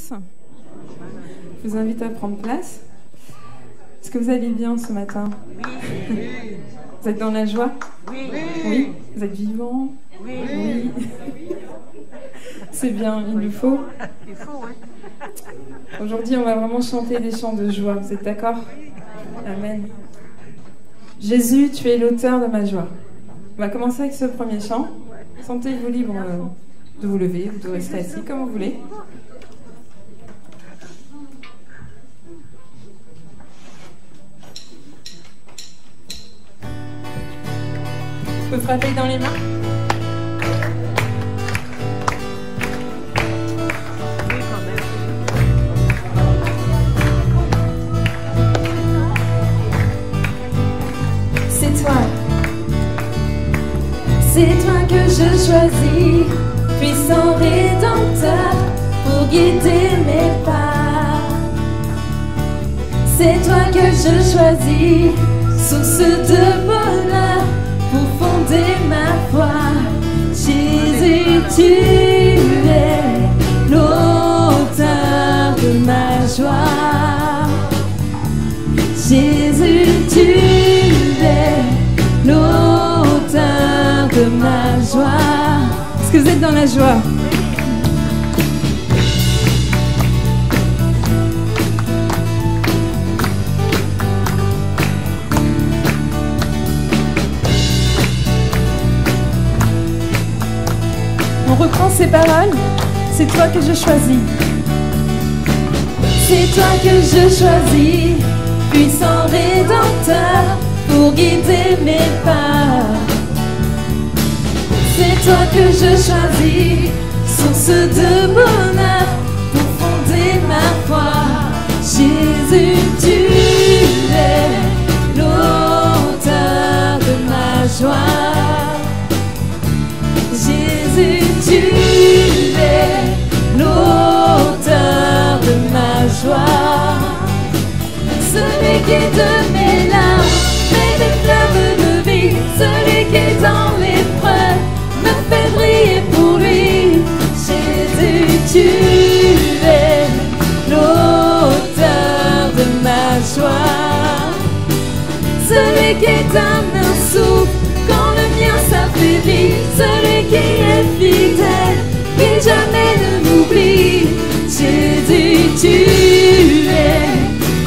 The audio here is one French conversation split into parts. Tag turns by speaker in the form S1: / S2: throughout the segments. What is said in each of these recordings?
S1: Je vous invite à prendre place. Est-ce que vous allez bien ce matin?
S2: Oui.
S1: Vous êtes dans la joie?
S2: Oui.
S1: Oui. Vous êtes vivant?
S2: Oui.
S1: Oui. C'est bien, il nous faut.
S2: Il faut, oui.
S1: Aujourd'hui, on va vraiment chanter des chants de joie. Vous êtes d'accord? Amen. Jésus, tu es l'auteur de ma joie. On va commencer avec ce premier chant. Sentez-vous libre de vous lever ou de rester assis comme vous voulez. On peut frapper dans les mains.
S3: C'est toi que je choisis, puissant rédempteur, pour guider mes pas. C'est toi que je choisis, source de bonheur, pour fonder ma foi. Jésus, tu es l'auteur de ma joie. Jésus, tu es l'auteur de ma joie.
S1: Est-ce que vous êtes dans la joie? On reprend ces paroles. C'est toi que je choisis.
S3: C'est toi que je choisis, puissant rédempteur, pour guider mes pas. C'est toi que je choisis, source de bonheur, pour fonder ma foi. Jésus, tu es l'auteur de ma joie. Jésus, tu es l'auteur de ma joie. Celui qui est de mes larmes fait des fleuves de vie. Celui qui est dans l'épreuve me fait briller pour lui. Jésus, tu es l'auteur de ma joie. Celui qui éteint un souffle quand le mien s'affaiblit. Celui qui est fidèle, qui jamais ne m'oublie. Jésus, tu es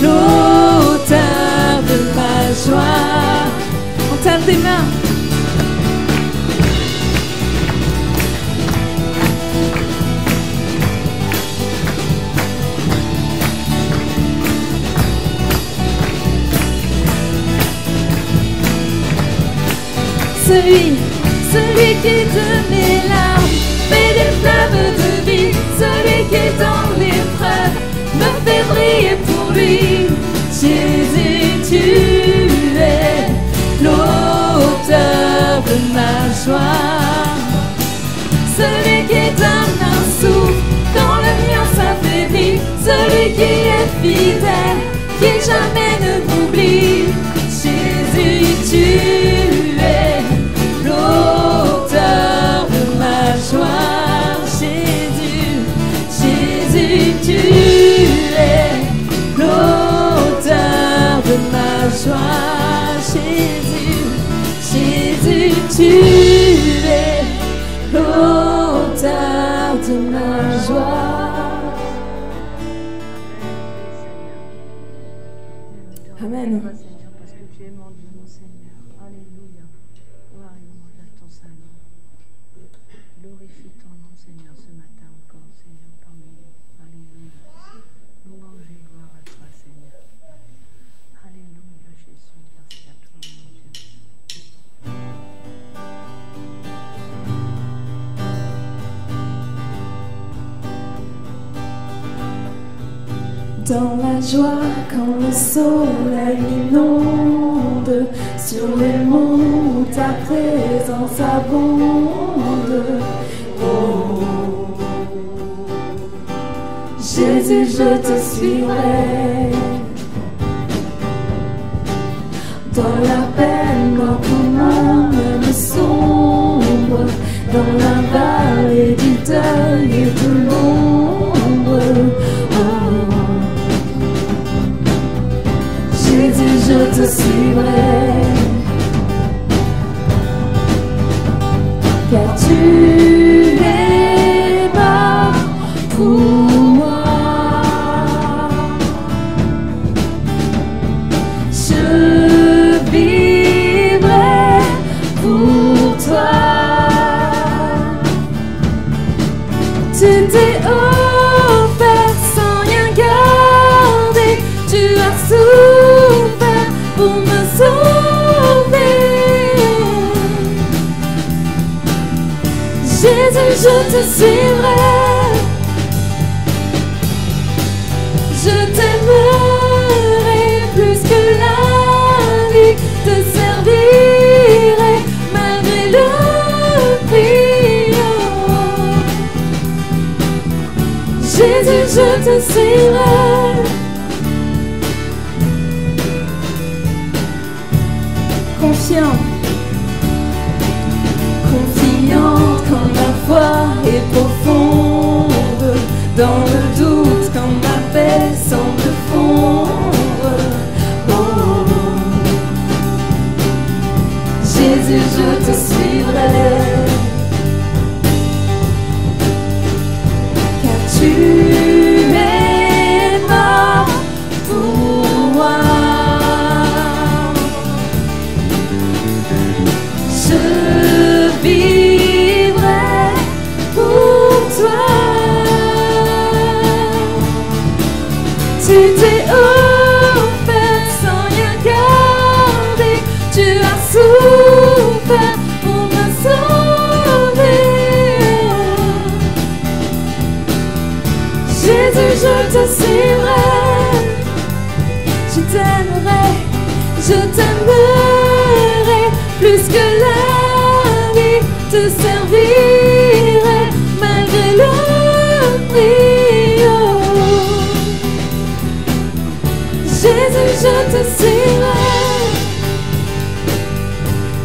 S3: l'auteur de ma joie.
S1: On tape des mains.
S3: Celui qui de mes larmes fait des fleuves de vie. Celui qui est dans l'épreuve me fait briller pour lui. Jésus, tu es l'auteur de ma joie. Celui qui est un souffle quand le mien s'affaiblit. Celui qui est fidèle, qui jamais ne m'oublie. Jésus, tu es l'auteur de ma joie. Jésus, Jésus, tu es l'auteur de ma joie. Jésus, Jésus, tu es l'auteur de ma joie.
S1: Amen.
S2: Parce que tu es mon Dieu, mon Seigneur. Alléluia. Gloire et louange à ton salut. Glorifie ton nom, Seigneur, ce matin encore, Seigneur, parmi nous. Alléluia. Louange et gloire à toi, Seigneur. Alléluia, Jésus. Merci à toi, mon Dieu.
S3: Dans la joie, quand le soleil inonde, sur les monts où ta présence abonde. Oh, Jésus, je te suivrai. Dans la peine, quand ton âme me sombre, dans la vallée du deuil et de l'ombre. te suivrai.
S1: Confiant,
S3: Confiante quand ma foi est profonde, dans le doute quand ma paix semble fondre. Oh, Jésus, je te suivrai, car tu es mort pour moi. Je vivrai pour toi. Tu t'es offert sans rien garder. Tu as souffert pour me sauver. Jésus, je te suivrai. Je t'aimerai, je t'aimerai plus que la vie. Te servirai malgré le prix. Oh. Jésus, je te suivrai.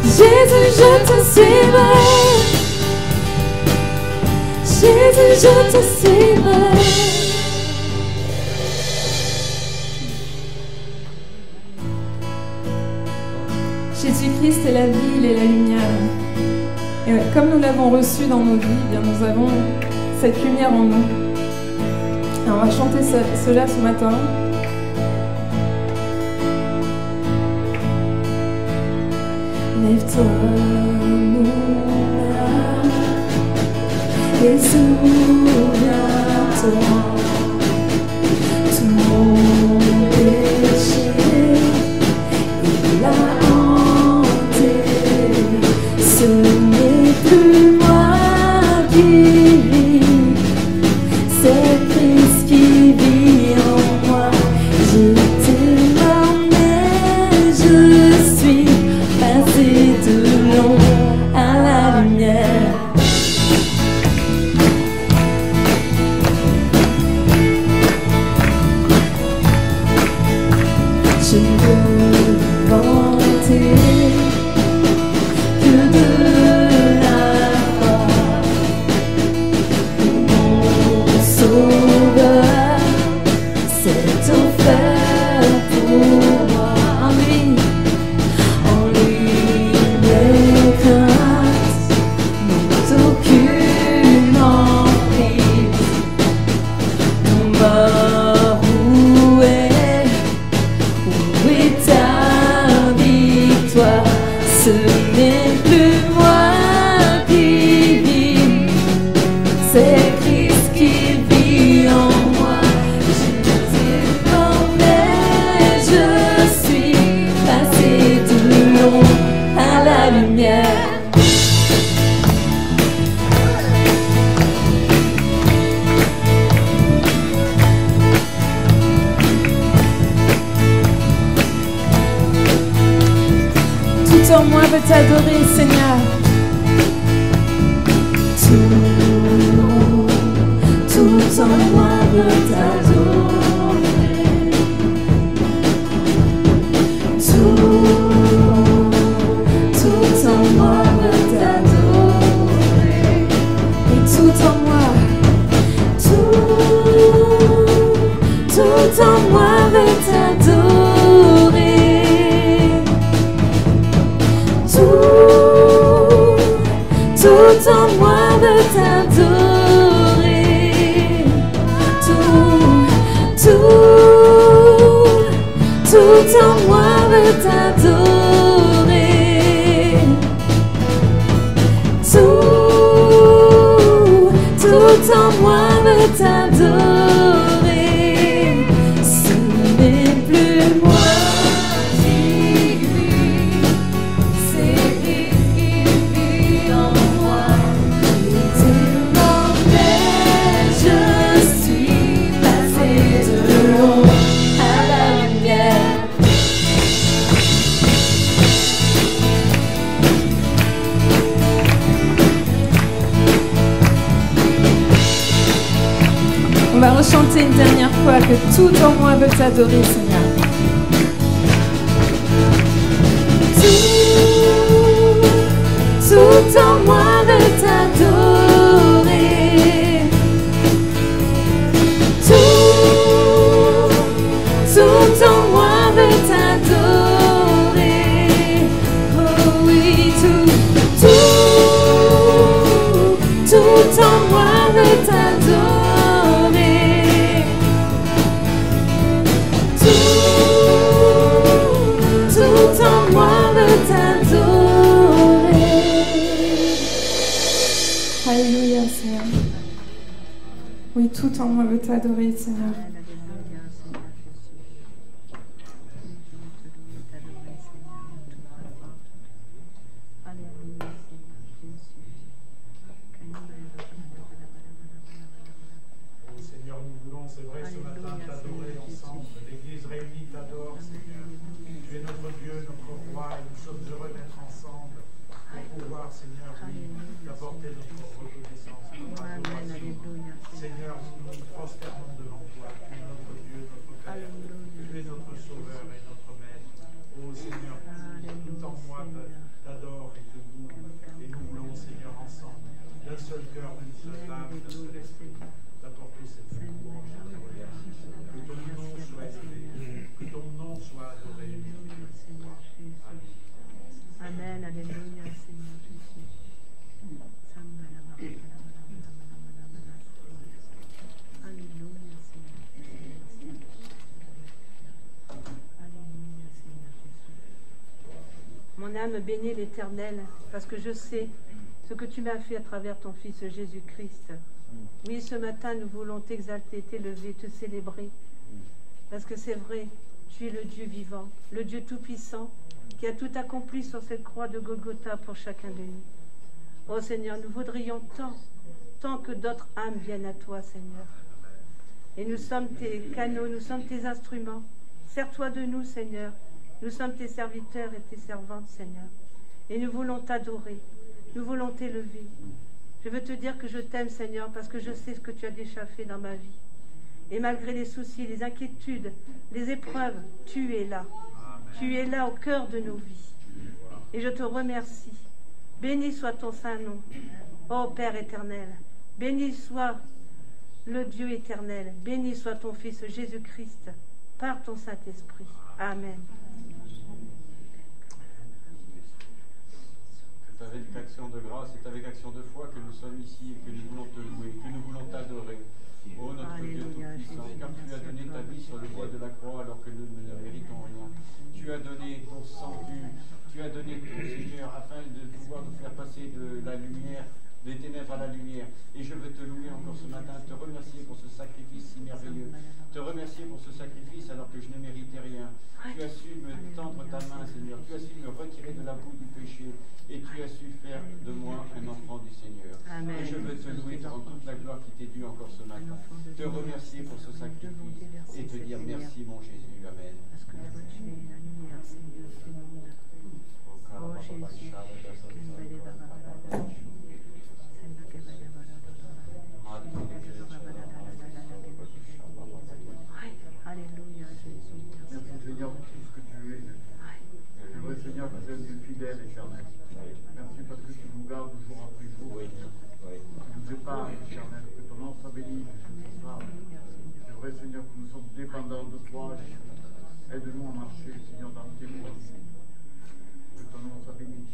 S3: Jésus, je te suivrai. Jésus, je te suivrai.
S1: Jésus-Christ est la vie, il est la lumière. Et comme nous l'avons reçu dans nos vies, eh bien nous avons cette lumière en nous. Et on va chanter cela ce matin.
S3: Lève-toi, mon âme, et souviens-toi. Tout mon péché, il a hanté. Ce n'est plus moi qui vis, c'est Christ qui vit en moi. J'étais mort, mais je suis passé de l'ombre à la lumière. Je ne peux vanter que de la foi. Mon sauveur s'est offert pour moi. En lui mes craintes n'ont aucune emprise. Mon mort, où est ta victoire? Ce n'est plus moi qui vis, c'est Christ qui vit en moi. J'étais mort, mais je suis passé de l'ombre à la lumière.
S1: Tout en moi veut t'adorer, Seigneur.
S3: Tout en moi veut t'adorer. Tout en moi veut t'adorer.
S1: Et tout en moi,
S3: Tout en moi veut t'adorer. Tout en moi veut t'adorer. Tout en moi veut t'adorer. Tout en moi veut t'adorer. Ce n'est plus moi qui vis, c'est Christ qui vit en moi. J'étais mort, mais je suis passé de l'ombre à la lumière.
S1: on va Seigneur, quoi que tout en moi veut t'adorer, Seigneur. Tout en moi veut t'adorer. Tout en moi veut t'adorer. Oh oui, tout en moi veut t'adorer. Tout en moi veut t'adorer. Alléluia, Seigneur. Oui, tout en moi veut t'adorer, Seigneur.
S2: Amen, alléluia, Seigneur Jésus. Alléluia, Seigneur Jésus. Alléluia, Seigneur Jésus. Mon âme bénit l'Éternel, parce que je sais ce que tu m'as fait à travers ton Fils Jésus-Christ. Oui, ce matin, nous voulons t'exalter, t'élever, te célébrer, parce que c'est vrai, tu es le Dieu vivant, le Dieu tout-puissant, qui a tout accompli sur cette croix de Golgotha pour chacun de nous. Oh Seigneur, nous voudrions tant que d'autres âmes viennent à toi, Seigneur. Et nous sommes tes canaux, nous sommes tes instruments. Sers-toi de nous, Seigneur. Nous sommes tes serviteurs et tes servantes, Seigneur. Et nous voulons t'adorer, nous voulons t'élever. Je veux te dire que je t'aime, Seigneur, parce que je sais ce que tu as déjà fait dans ma vie. Et malgré les soucis, les inquiétudes, les épreuves, tu es là. Tu es là au cœur de nos vies. Et je te remercie. Béni soit ton saint nom, ô Père éternel. Béni soit le Dieu éternel. Béni soit ton Fils Jésus-Christ par ton Saint-Esprit. Amen.
S4: C'est avec action de grâce, c'est avec action de foi que nous sommes ici et que nous voulons te louer, que nous voulons t'adorer. Ô notre Dieu tout-puissant, car tu as donné ta vie sur le bois de la croix alors que nous ne méritons rien. Tu as donné ton sang, tu as donné ton Seigneur afin de pouvoir nous faire passer de la lumière, des ténèbres à la lumière. Et je veux te louer encore ce matin, te remercier pour ce sacrifice si merveilleux, te remercier pour ce sacrifice alors que je ne méritais rien. Tu as su me tendre ta main, Seigneur, tu as su me retirer de la boue du péché et tu as su faire de moi un enfant du Seigneur.
S2: Amen.
S4: Et je veux te louer pour toute la gloire qui t'est due encore ce matin, te remercier pour ce sacrifice et te dire merci mon Jésus. Amen.
S2: Parce que toi tu es la lumière, Seigneur, du monde. Oh Jésus. Alléluia, Jésus.
S5: Merci Seigneur pour tout ce que tu es. C'est vrai Seigneur que tu es un Dieu fidèle et éternel. Merci parce que tu nous gardes jour après jour. Tu nous épargnes, éternel, que ton nom soit béni. C'est vrai Seigneur que nous sommes dépendants de toi. Aide-nous à marcher, Seigneur, dans tes voies. Que ton nom soit béni.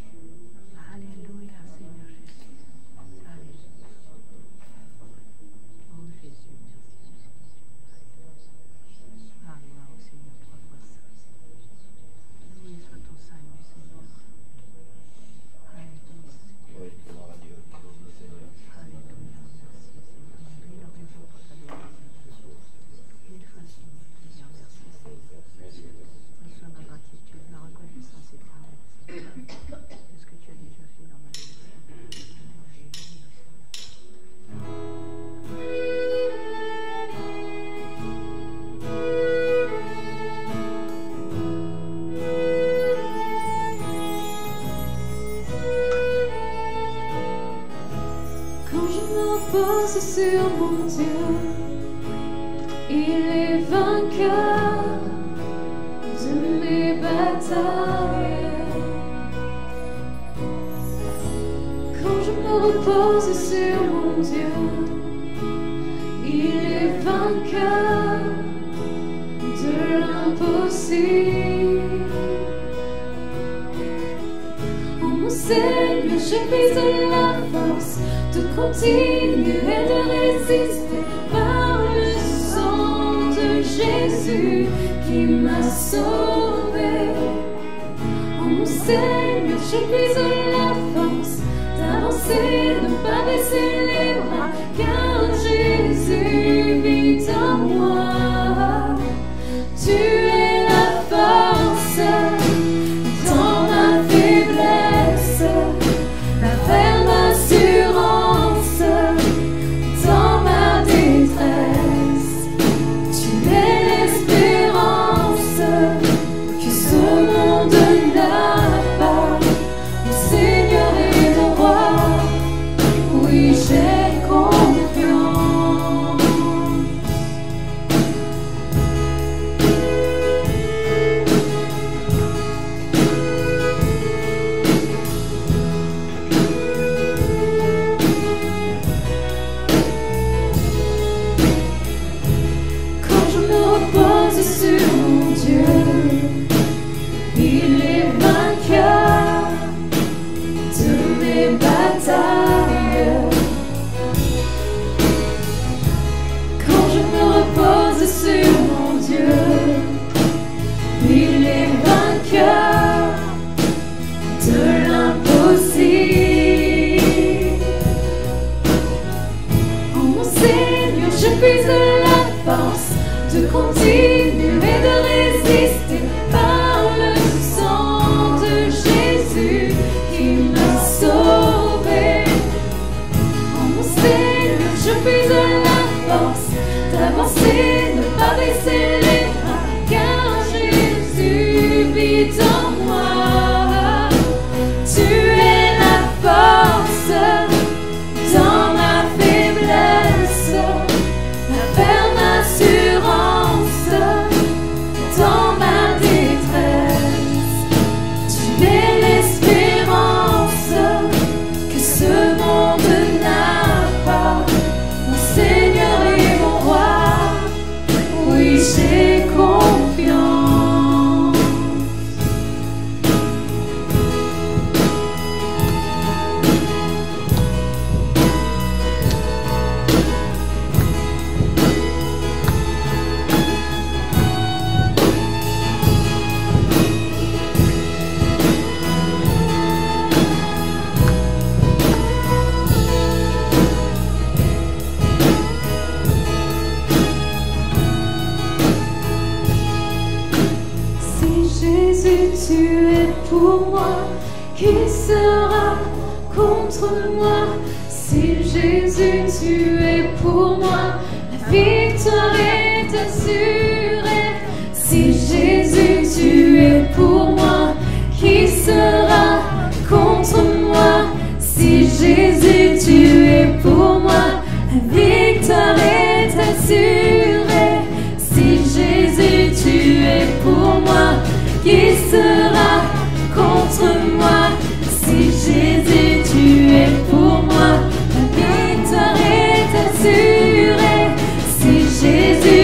S2: Alléluia, Seigneur Jésus. Alléluia. Oh Jésus, merci. Alléluia au Seigneur, 3 fois saint. Loué soit ton saint nom, Seigneur. Alléluia. Alléluia, merci Seigneur. Mille raisons pour t'adorer. Mille façons de te dire merci Seigneur. Reçois ma gratitude, ma reconnaissance éternelle, Seigneur. Ce que tu as déjà fait dans ma vie.
S3: Quand je me repose sur mon Dieu, il Il est vainqueur de mes batailles. Quand je me repose sur mon Dieu, il est vainqueur de l'impossible. Oh mon Seigneur, j'ai pris de la force de continuer de résister par le sang de Jésus qui m'a sauvé. Oh mon Seigneur, j'ai pris de la force d'avancer, de ne pas baisser les bras, car Jésus vit en moi. Tu es la force dans ma faiblesse, la ferme assurance dans ma détresse. Tu es l'espérance que ce monde n'a pas. Mon Seigneur est mon roi, oui j'ai confiance. Quand je me repose sur mon Dieu, il est vainqueur de mes batailles. Quand je me repose sur mon Dieu, il est vainqueur de l'impossible. Oh mon Seigneur, je puise la force de continuer de résister par le sang de Jésus qui m'a sauvé. Oh mon Seigneur, je puise la force d'avancer, ne pas baisser les bras, car Jésus vit en moi. Tu es la force dans ma faiblesse, la ferme assurance dans ma détresse. Tu es l'espérance que ce monde n'a pas. Mon Seigneur est mon roi, oui j'ai confiance. Si Jésus tu es pour moi, qui sera contre moi? Si Jésus tu es pour moi, la victoire est assurée. Si Jésus tu es pour moi, qui sera contre moi? Si Jésus tu es pour moi, la victoire est assurée. Si Jésus tu es pour moi, qui sera contre moi? Si Jésus tu es pour moi, la victoire est assurée. Si Jésus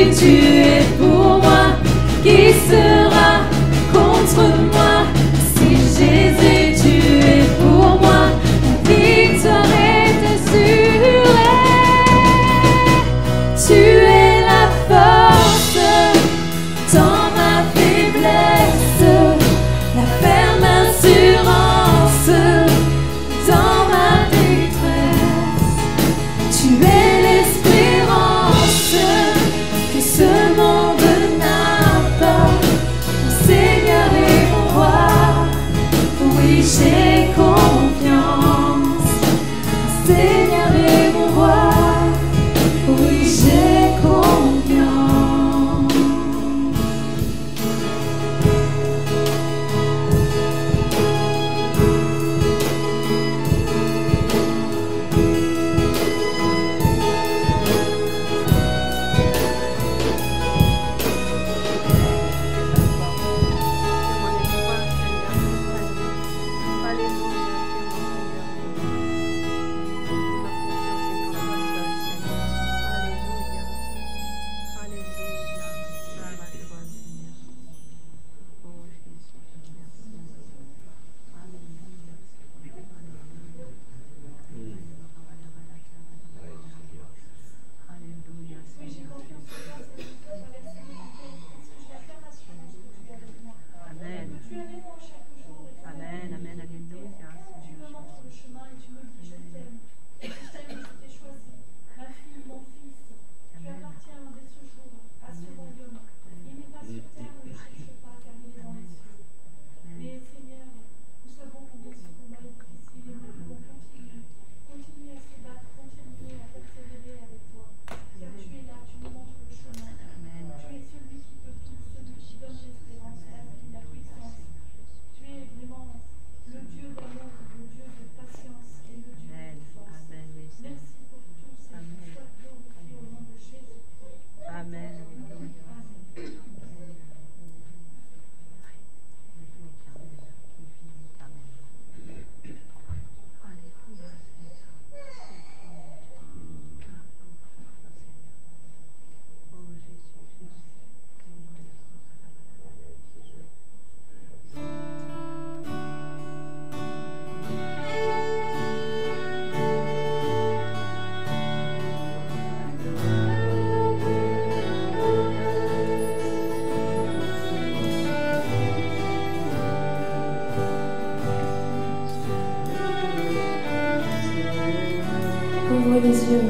S1: yeux.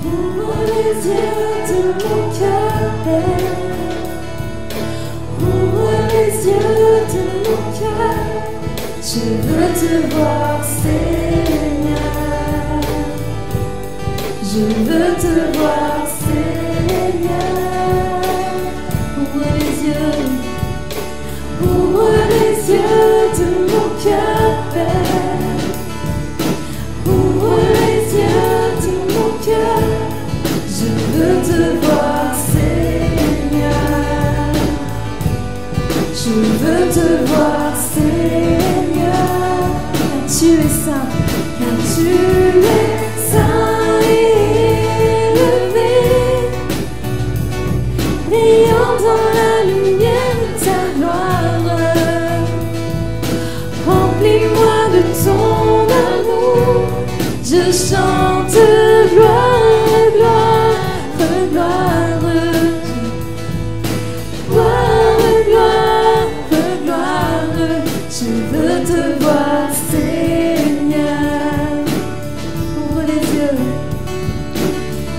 S3: Ouvre les yeux de mon cœur, Père. Ouvre les yeux de mon cœur. Je veux te voir, Seigneur. Je veux te voir, Seigneur. Ouvre les yeux. Ouvre les yeux de mon cœur, Père. Ouvre les yeux de mon cœur. Je veux te voir, Seigneur. Je veux te voir, Seigneur. Car tu es saint, car tu es saint et élevé, brillant dans la lumière de ta gloire. Remplis-moi de ton amour. Je chante gloire, gloire, gloire. Gloire, gloire, gloire. Je veux te voir, Seigneur. Ouvre les yeux.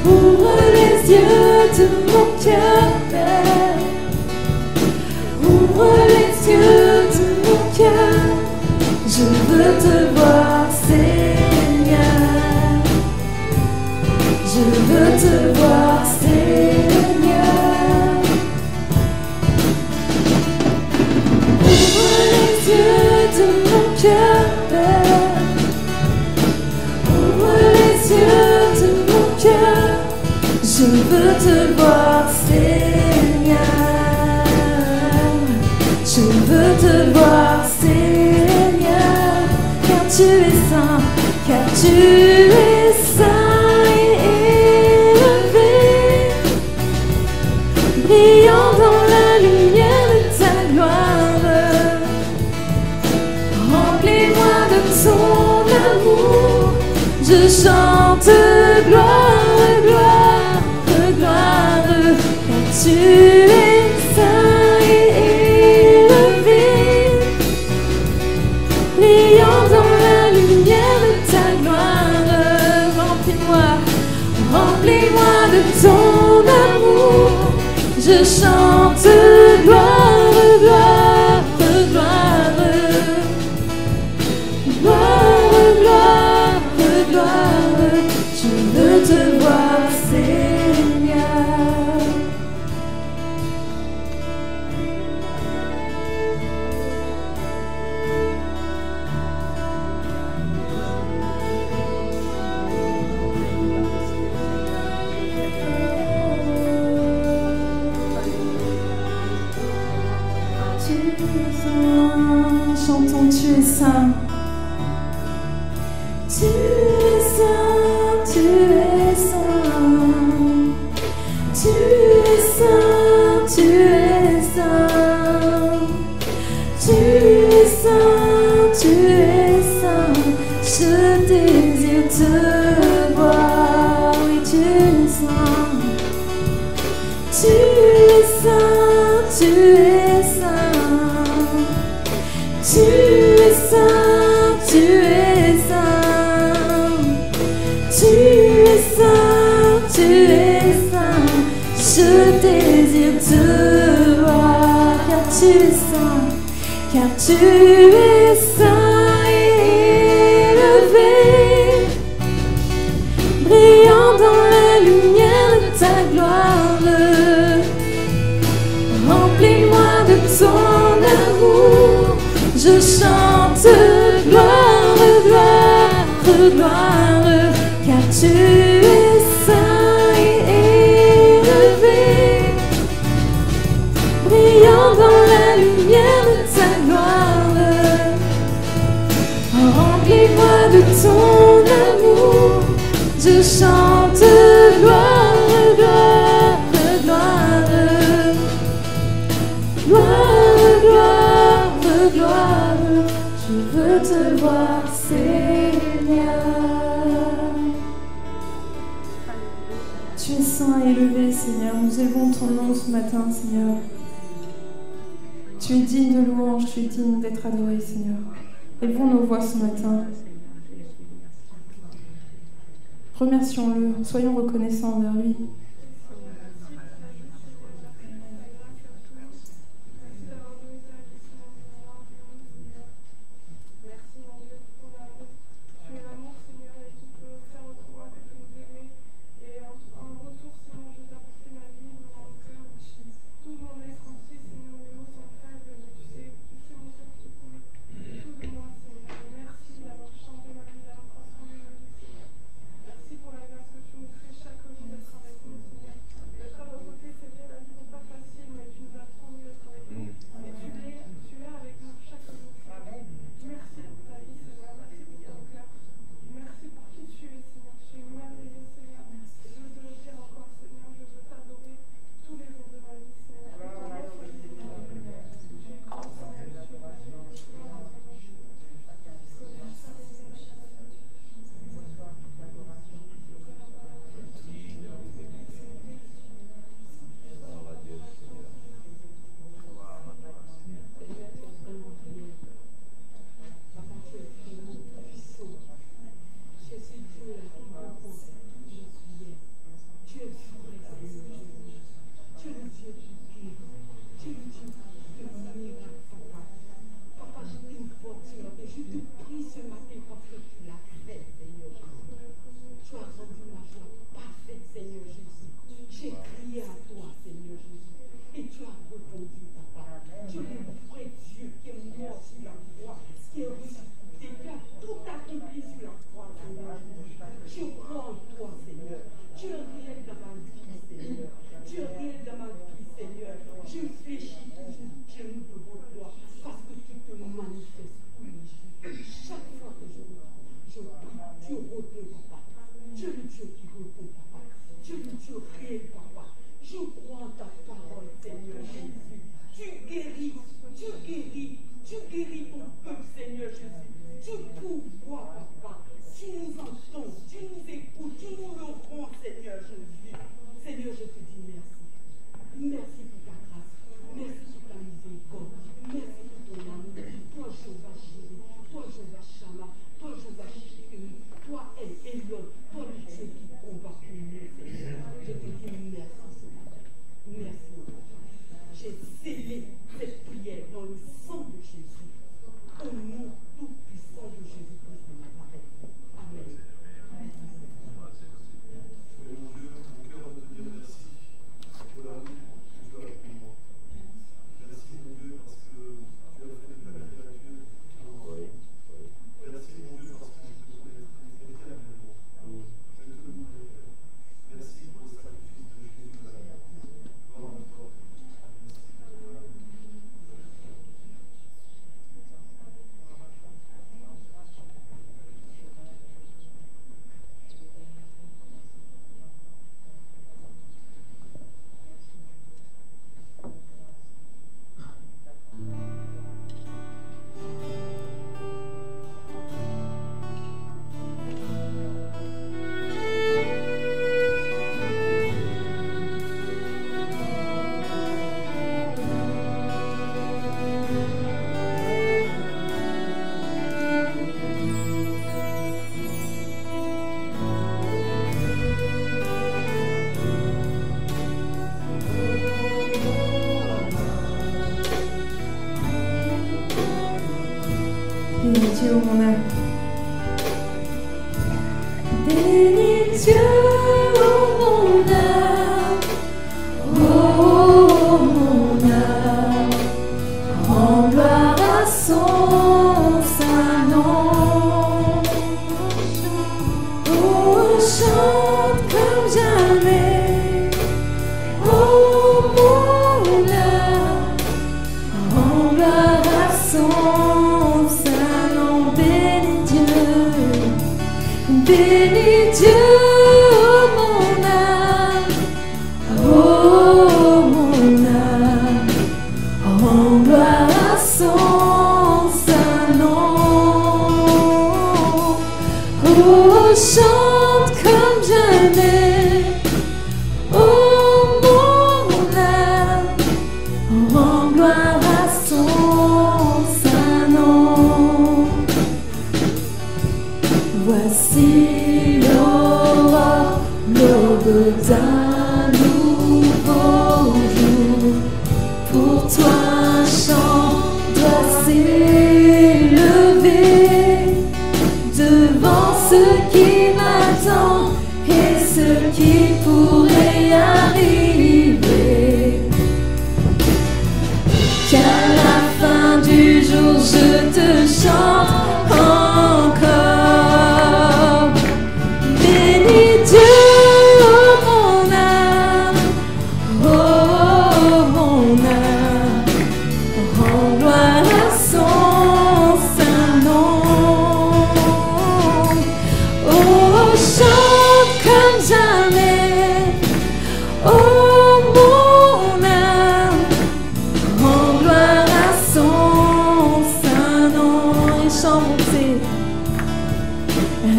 S3: Ouvre les yeux de mon cœur, Père. Ouvre les yeux de mon cœur. Je veux te voir, Seigneur. Je veux te voir, Seigneur. Ouvre les yeux de mon cœur, Père. Ouvre les yeux de mon cœur. Je veux te voir, Seigneur. Je veux te voir, Seigneur. Car tu es saint, car tu es saint et élevé, brillant dans la lumière de ta gloire. Remplis-moi de ton amour. Je chante gloire, gloire, gloire. Car tu es saint et élevé, brillant dans la lumière de ta gloire. Remplis-moi, remplis-moi de ton amour. Je chante gloire, gloire, gloire. Gloire, gloire, gloire. Je veux te voir, Seigneur.
S1: Tu es saint. Chantons, tu es saint.
S3: Tu es saint, tu es saint. Tu es saint, tu es saint. Tu es saint, tu es saint. Je désire te voir, oui tu es saint. Tu es saint, tu es saint. Tu es saint, tu es saint. Tu es saint, tu es saint. Je désire te voir, car tu es saint, car tu es saint et élevé, brillant dans la lumière de ta gloire. Remplis-moi de ton amour. Je chante gloire, gloire, gloire. Car tu es saint et élevé, brillant dans la lumière de ta gloire. Remplis-moi de ton amour. Je chante gloire, gloire, gloire. Gloire, gloire, gloire. Je veux te voir, Seigneur.
S1: Tu es saint et élevé, Seigneur. Nous élevons ton nom ce matin, Seigneur. Tu es digne de louange, tu es digne d'être adoré, Seigneur. Élevons nos voix ce matin. Remercions-le, soyons reconnaissants envers lui. Dieu, mon âme.
S3: Bénis Dieu, oh mon âme, oh mon âme, rends gloire à son saint nom. Oh, chante comme jamais, oh mon âme, rends gloire à son saint nom. Bénis chante encore. Bénis Dieu, oh mon âme, oh mon âme, rends gloire à son saint nom. Oh, chante comme jamais, oh mon âme, rends gloire à son saint nom. Et chante bonté,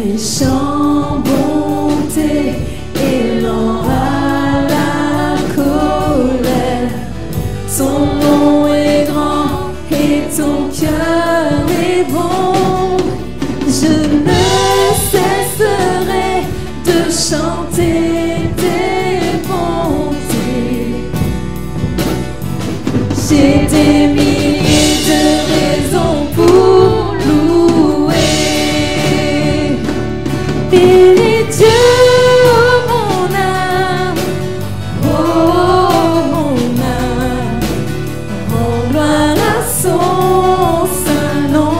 S3: et chante bonté, et lent à la colère. Son nom est grand et ton cœur est bon. Je ne cesserai de chanter tes bontés. J'ai des milliers de raisons pour louer. Bénis Dieu, oh mon âme, oh mon âme, rends gloire à son saint nom.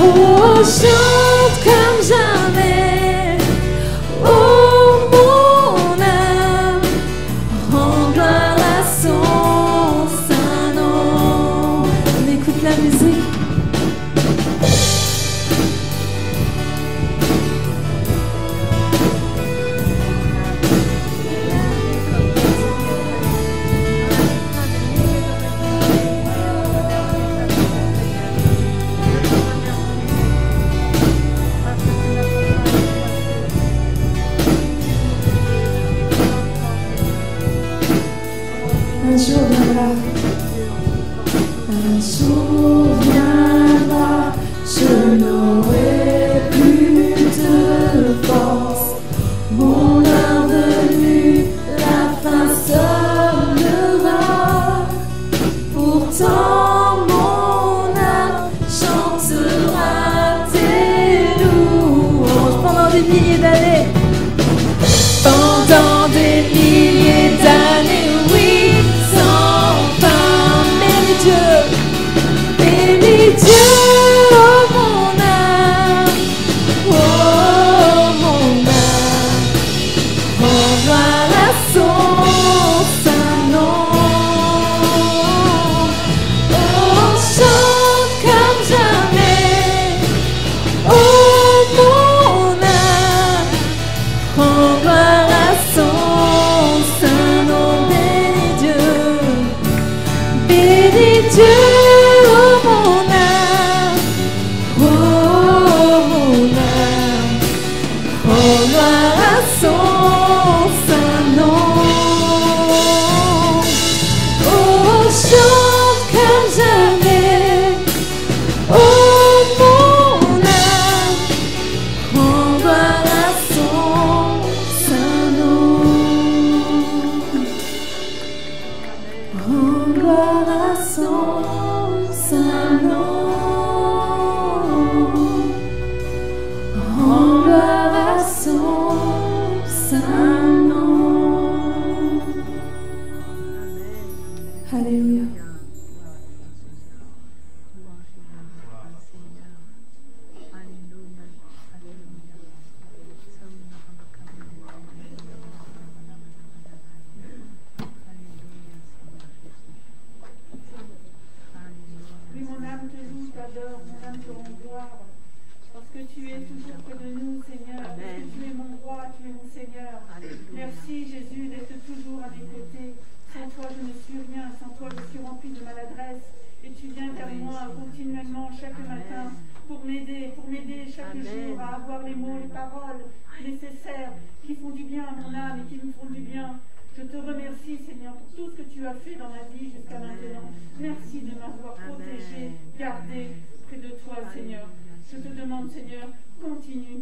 S3: Oh, chante comme jamais, oh mon âme, rends gloire à son saint nom. On écoute la musique. Un jour viendra, un jour viendra, je n'aurai plus de force. Mon heure venue, la fin sonnera. Pourtant mon âme chantera tes louanges pendant des milliers d'années. Pendant des milliers d'années, oui, sans fin. Bénis Dieu, oh mon âme, oh mon âme, rends gloire à son saint nom. Oh, chante comme jamais, oh mon âme, rends gloire à son saint nom. Bénis Dieu, oh mon âme, oh mon âme, rends gloire à son saint nom. Oh, chante comme jamais, oh mon âme, rends gloire à son saint nom. Rends gloire à son saint nom. Rends gloire à son saint nom. Alléluia.
S6: Oui, mon âme te loue, t'adore, mon âme te rend gloire. Parce que tu es toujours près de nous, Seigneur. Parce que tu es mon roi, tu es mon Seigneur. Merci, Jésus, d'être toujours à mes côtés. Sans toi, je ne suis rien. Sans toi, je suis rempli de maladresse. Et tu viens vers moi continuellement, chaque matin, pour m'aider chaque jour à avoir les mots, les paroles nécessaires qui font du bien à mon âme et qui me font du bien. Je te remercie, Seigneur, pour tout ce que tu as fait dans ma vie jusqu'à maintenant. Merci de m'avoir protégé, gardé près de toi, Seigneur. Je te demande, Seigneur, continue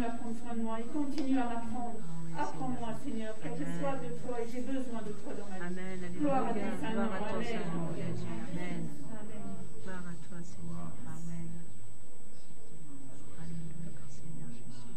S6: à prendre soin de moi et continue à m'apprendre. Apprends-moi, Seigneur, car j'ai soif de toi et j'ai besoin de toi dans ma vie. Gloire à ton Saint-Nom. Amen.
S2: Gloire à toi, Seigneur. Amen. Alléluia, Seigneur Jésus.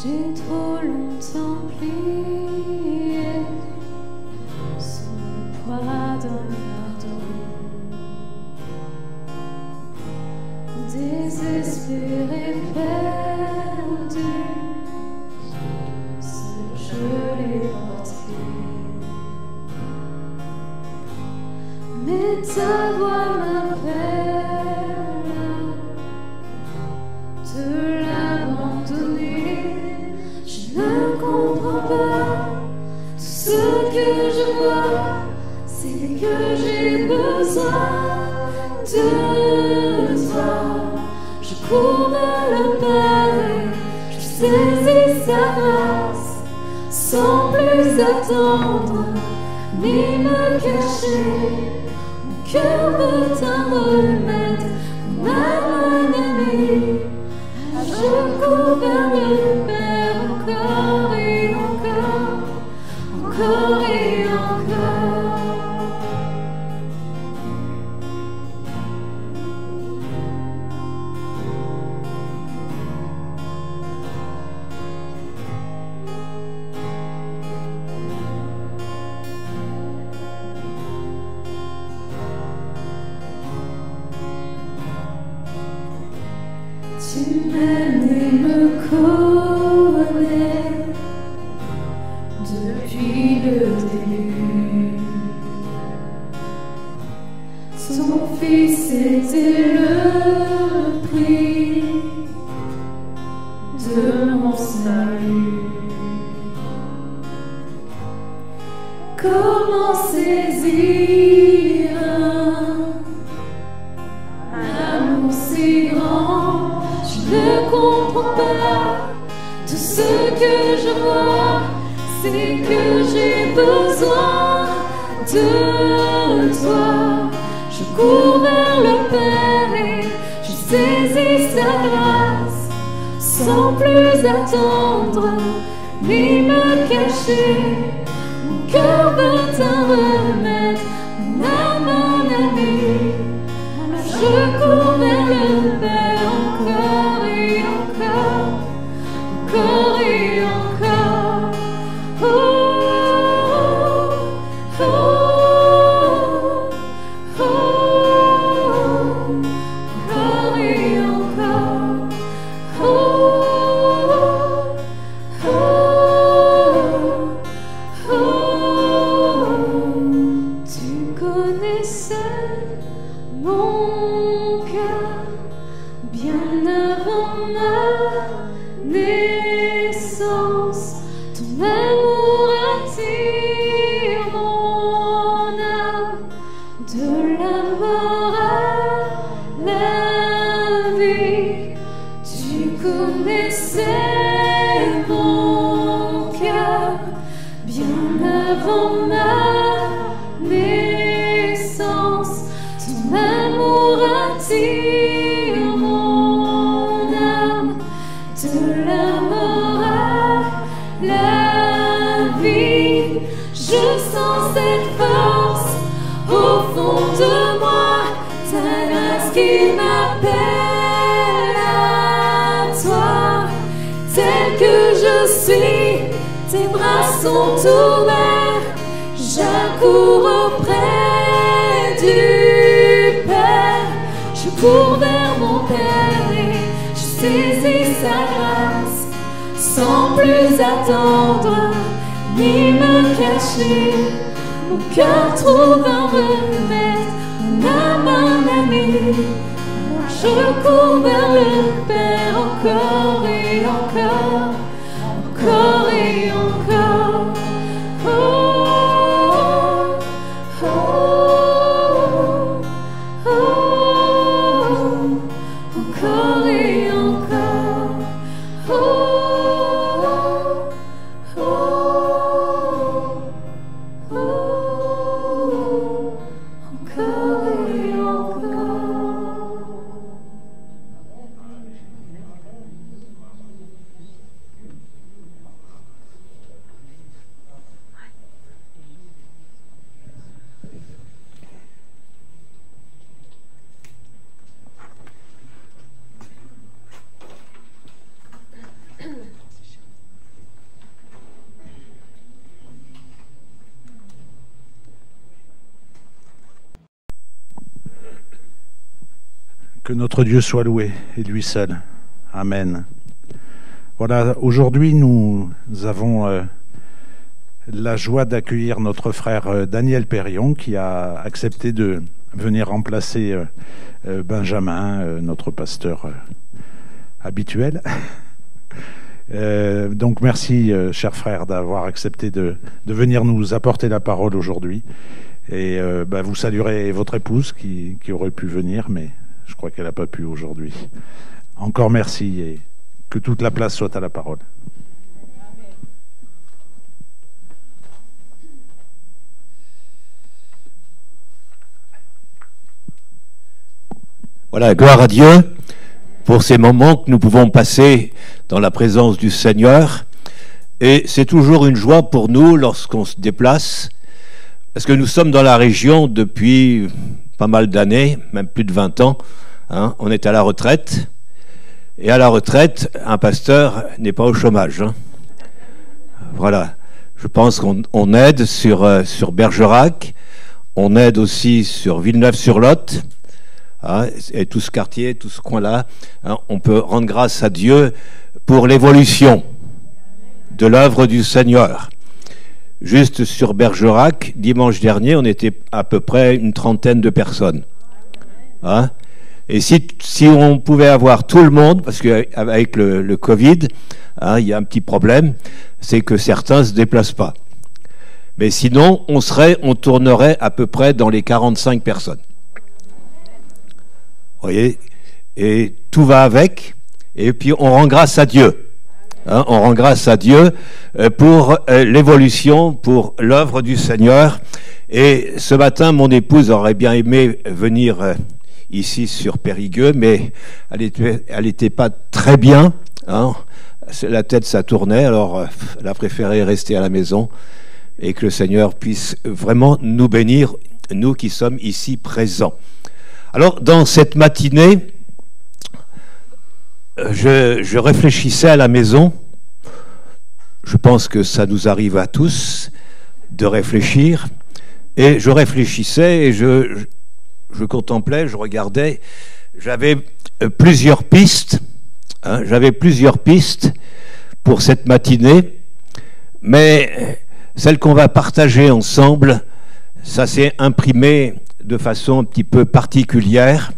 S3: J'ai trop longtemps plié sous le poids d'un fardeau. Désespéré, perdu, seul je l'ai porté. Mais ta voix m'appelle de l'abandonner. Je ne comprends pas. Tout ce que je vois, c'est que j'ai besoin de toi. Je cours vers le Père, je saisis sa grâce, sans plus attendre, ni me cacher. Mon cœur veut t'en remettre, mon âme amie. Je cours vers le Père encore et encore, encore et encore. Tu m'aimes et me connais depuis le début. Ton fils était le prix de mon salut. Comment saisir un amour si grand? Je ne comprends pas. Tout ce que je vois, c'est que j'ai besoin de toi. Je cours vers le Père et je saisis sa grâce, sans plus attendre, ni me cacher. Mon cœur veut t'en remettre, mon âme en amie. Alors je cours vers le Père encore et encore, encore et encore. Oh, oh, oh, oh, encore et encore. Oh, oh, oh, tu connaissais mon cœur bien avant ma naissance. Ton amour attire mon âme de la mort à la vie. Tu connaissais mon cœur bien avant ma naissance. Ton amour attire mon âme de la mort à la vie. Je sens cette force au fond de moi, ta grâce qui m'appelle à toi. Tel que je suis, tes bras sont ouverts. J'accours auprès du Père. Je cours vers mon Père et je saisis sa grâce, sans plus attendre, ni me cacher. Mon cœur trouve un remède, mon âme un ami. Alors je cours vers le Père encore et encore, encore et encore. Oh, oh, oh, encore et encore. Oh, oh, oh, encore et encore.
S7: Que notre Dieu soit loué, et lui seul. Amen. Voilà, aujourd'hui, nous avons la joie d'accueillir notre frère Daniel Périon, qui a accepté de venir remplacer Benjamin, notre pasteur habituel. Donc merci, cher frère, d'avoir accepté de venir nous apporter la parole aujourd'hui. Et vous saluerez votre épouse qui aurait pu venir, mais je crois qu'elle n'a pas pu aujourd'hui. Encore merci et que toute la place soit à la parole.
S8: Voilà, gloire à Dieu pour ces moments que nous pouvons passer dans la présence du Seigneur. Et c'est toujours une joie pour nous lorsqu'on se déplace, parce que nous sommes dans la région depuis pas mal d'années, même plus de 20 ans. Hein. On est à la retraite. Et à la retraite, un pasteur n'est pas au chômage. Hein. Voilà. Je pense qu'on aide sur Bergerac. On aide aussi sur Villeneuve-sur-Lot. Hein, et tout ce quartier, tout ce coin-là. Hein, on peut rendre grâce à Dieu pour l'évolution de l'œuvre du Seigneur. Juste sur Bergerac, dimanche dernier, on était à peu près une trentaine de personnes. Hein? Et si on pouvait avoir tout le monde, parce qu'avec le Covid, hein, il y a un petit problème, c'est que certains ne se déplacent pas. Mais sinon, on tournerait à peu près dans les 45 personnes. Vous voyez? Et tout va avec, et puis on rend grâce à Dieu. Hein, on rend grâce à Dieu pour l'évolution, pour l'œuvre du Seigneur. Et ce matin, mon épouse aurait bien aimé venir ici sur Périgueux, mais elle était pas très bien. Hein. La tête, ça tournait, alors elle a préféré rester à la maison et que le Seigneur puisse vraiment nous bénir, nous qui sommes ici présents. Alors, dans cette matinée, je réfléchissais à la maison. Je pense que ça nous arrive à tous de réfléchir. Et je réfléchissais et je contemplais, je regardais. J'avais plusieurs pistes. Hein, j'avais plusieurs pistes pour cette matinée. Mais celle qu'on va partager ensemble, ça s'est imprimé de façon un petit peu particulière.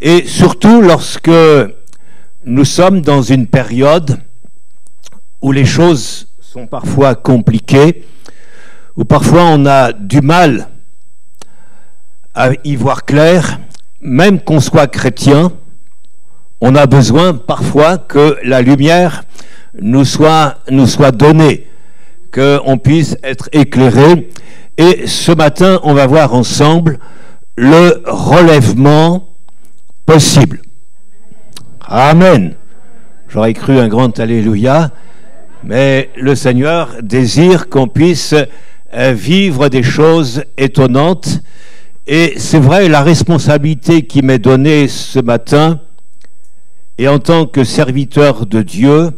S8: Et surtout lorsque nous sommes dans une période où les choses sont parfois compliquées, où parfois on a du mal à y voir clair, même qu'on soit chrétien, on a besoin parfois que la lumière nous soit donnée, qu'on puisse être éclairé. Et ce matin, on va voir ensemble le relèvement possible. Amen. J'aurais cru un grand alléluia, mais le Seigneur désire qu'on puisse vivre des choses étonnantes. Et c'est vrai, la responsabilité qui m'est donnée ce matin, et en tant que serviteur de Dieu,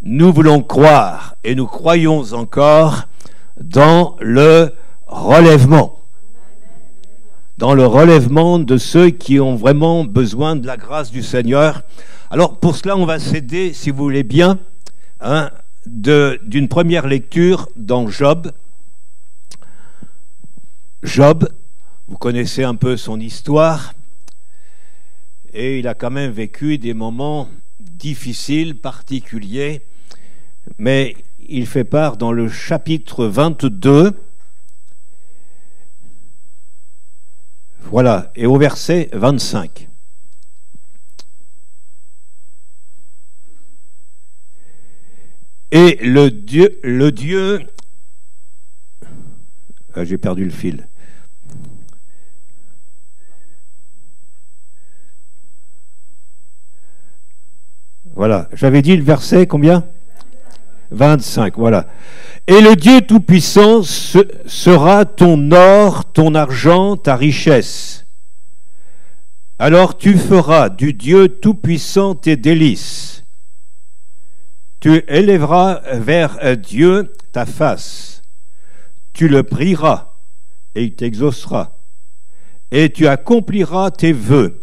S8: nous voulons croire, et nous croyons encore, dans le relèvement. Dans le relèvement de ceux qui ont vraiment besoin de la grâce du Seigneur. Alors pour cela, on va s'aider, si vous voulez bien, hein, d'une première lecture dans Job. Job, vous connaissez un peu son histoire, et il a quand même vécu des moments difficiles, particuliers, mais il fait part dans le chapitre 22, voilà, et au verset 25. Et le Dieu, ah, j'ai perdu le fil. Voilà, j'avais dit le verset combien ? 25, voilà. Et le Dieu Tout-Puissant sera ton or, ton argent, ta richesse. Alors tu feras du Dieu Tout-Puissant tes délices. Tu élèveras vers Dieu ta face. Tu le prieras et il t'exaucera. Et tu accompliras tes vœux.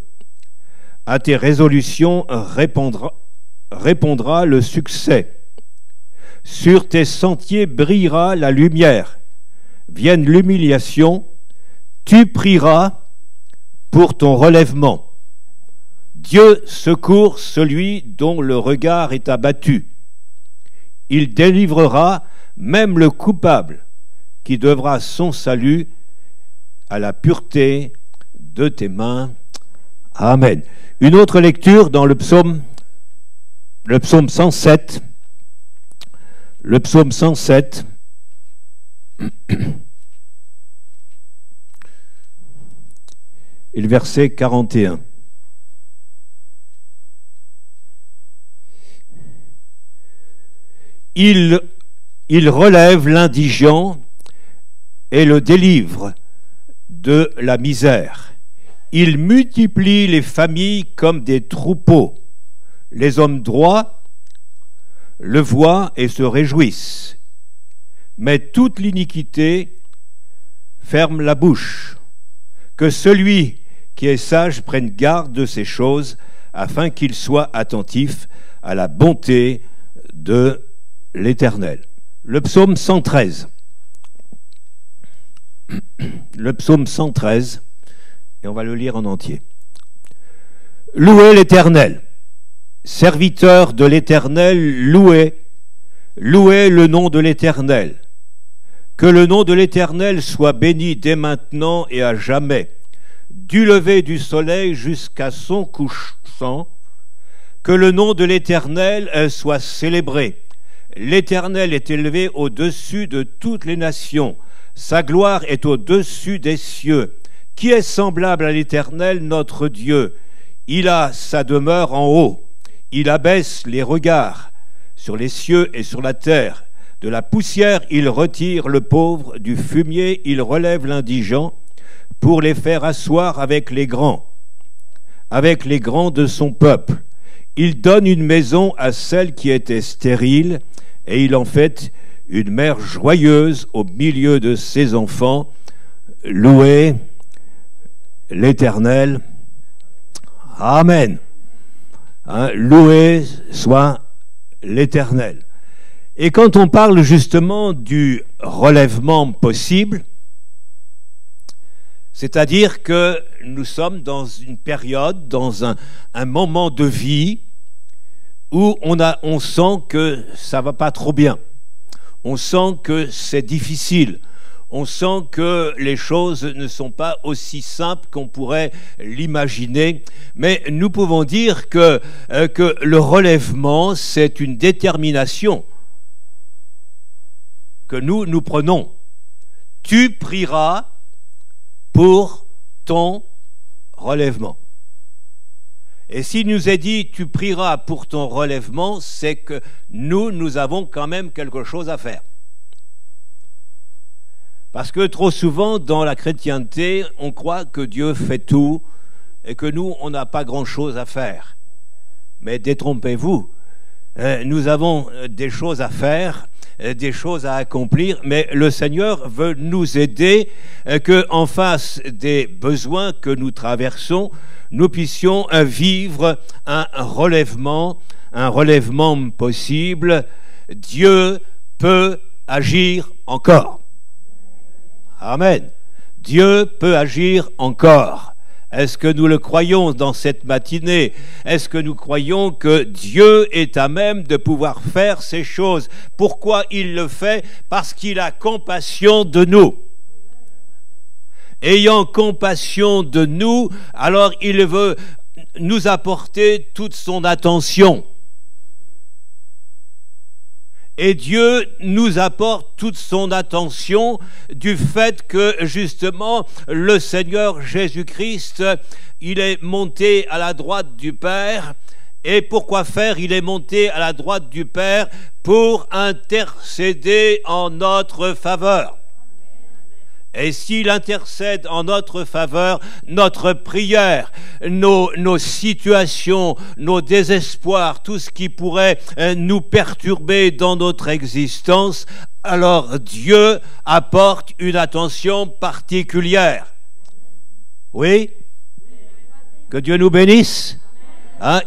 S8: À tes résolutions répondra le succès. Sur tes sentiers brillera la lumière. Vienne l'humiliation, tu prieras pour ton relèvement. Dieu secourt celui dont le regard est abattu. Il délivrera même le coupable qui devra son salut à la pureté de tes mains. Amen. Une autre lecture dans le psaume 107. Le psaume 107. Et le verset 41. Il relève l'indigent et le délivre de la misère. Il multiplie les familles comme des troupeaux. Les hommes droits le voient et se réjouissent. Mais toute l'iniquité ferme la bouche. Que celui qui est sage prenne garde de ces choses, afin qu'il soit attentif à la bonté de l'Éternel. Le psaume 113. Le psaume 113, et on va le lire en entier. Louez l'Éternel, serviteurs de l'Éternel, louez le nom de l'Éternel. Que le nom de l'Éternel soit béni dès maintenant et à jamais, du lever du soleil jusqu'à son couchant. Que le nom de l'Éternel soit célébré. L'Éternel est élevé au-dessus de toutes les nations. Sa gloire est au-dessus des cieux. Qui est semblable à l'Éternel, notre Dieu? Il a sa demeure en haut. Il abaisse les regards sur les cieux et sur la terre. De la poussière, il retire le pauvre. Du fumier, il relève l'indigent pour les faire asseoir avec les grands de son peuple. Il donne une maison à celle qui était stérile, et il en fait une mère joyeuse au milieu de ses enfants. Louez l'Éternel. Amen. Loué soit l'Éternel. Et quand on parle justement du relèvement possible, c'est-à-dire que nous sommes dans une période, dans un moment de vie où on sent que ça va pas trop bien. On sent que c'est difficile. On sent que les choses ne sont pas aussi simples qu'on pourrait l'imaginer. Mais nous pouvons dire que le relèvement, c'est une détermination que nous prenons. Tu prieras pour ton relèvement. Et s'il nous est dit tu prieras pour ton relèvement, c'est que nous avons quand même quelque chose à faire. Parce que trop souvent dans la chrétienté, on croit que Dieu fait tout et que nous, on n'a pas grand-chose à faire. Mais détrompez-vous, nous avons des choses à faire, des choses à accomplir, mais le Seigneur veut nous aider qu'en face des besoins que nous traversons, nous puissions vivre un relèvement possible. Dieu peut agir encore. Amen. Dieu peut agir encore. Est-ce que nous le croyons dans cette matinée? Est-ce que nous croyons que Dieu est à même de pouvoir faire ces choses? Pourquoi il le fait? Parce qu'il a compassion de nous. Ayant compassion de nous, alors il veut nous apporter toute son attention. Et Dieu nous apporte toute son attention du fait que, justement, le Seigneur Jésus-Christ, il est monté à la droite du Père. Et pourquoi faire? Il est monté à la droite du Père pour intercéder en notre faveur. Et s'il intercède en notre faveur, notre prière, nos situations, nos désespoirs, tout ce qui pourrait nous perturber dans notre existence, alors Dieu apporte une attention particulière. Oui? Que Dieu nous bénisse.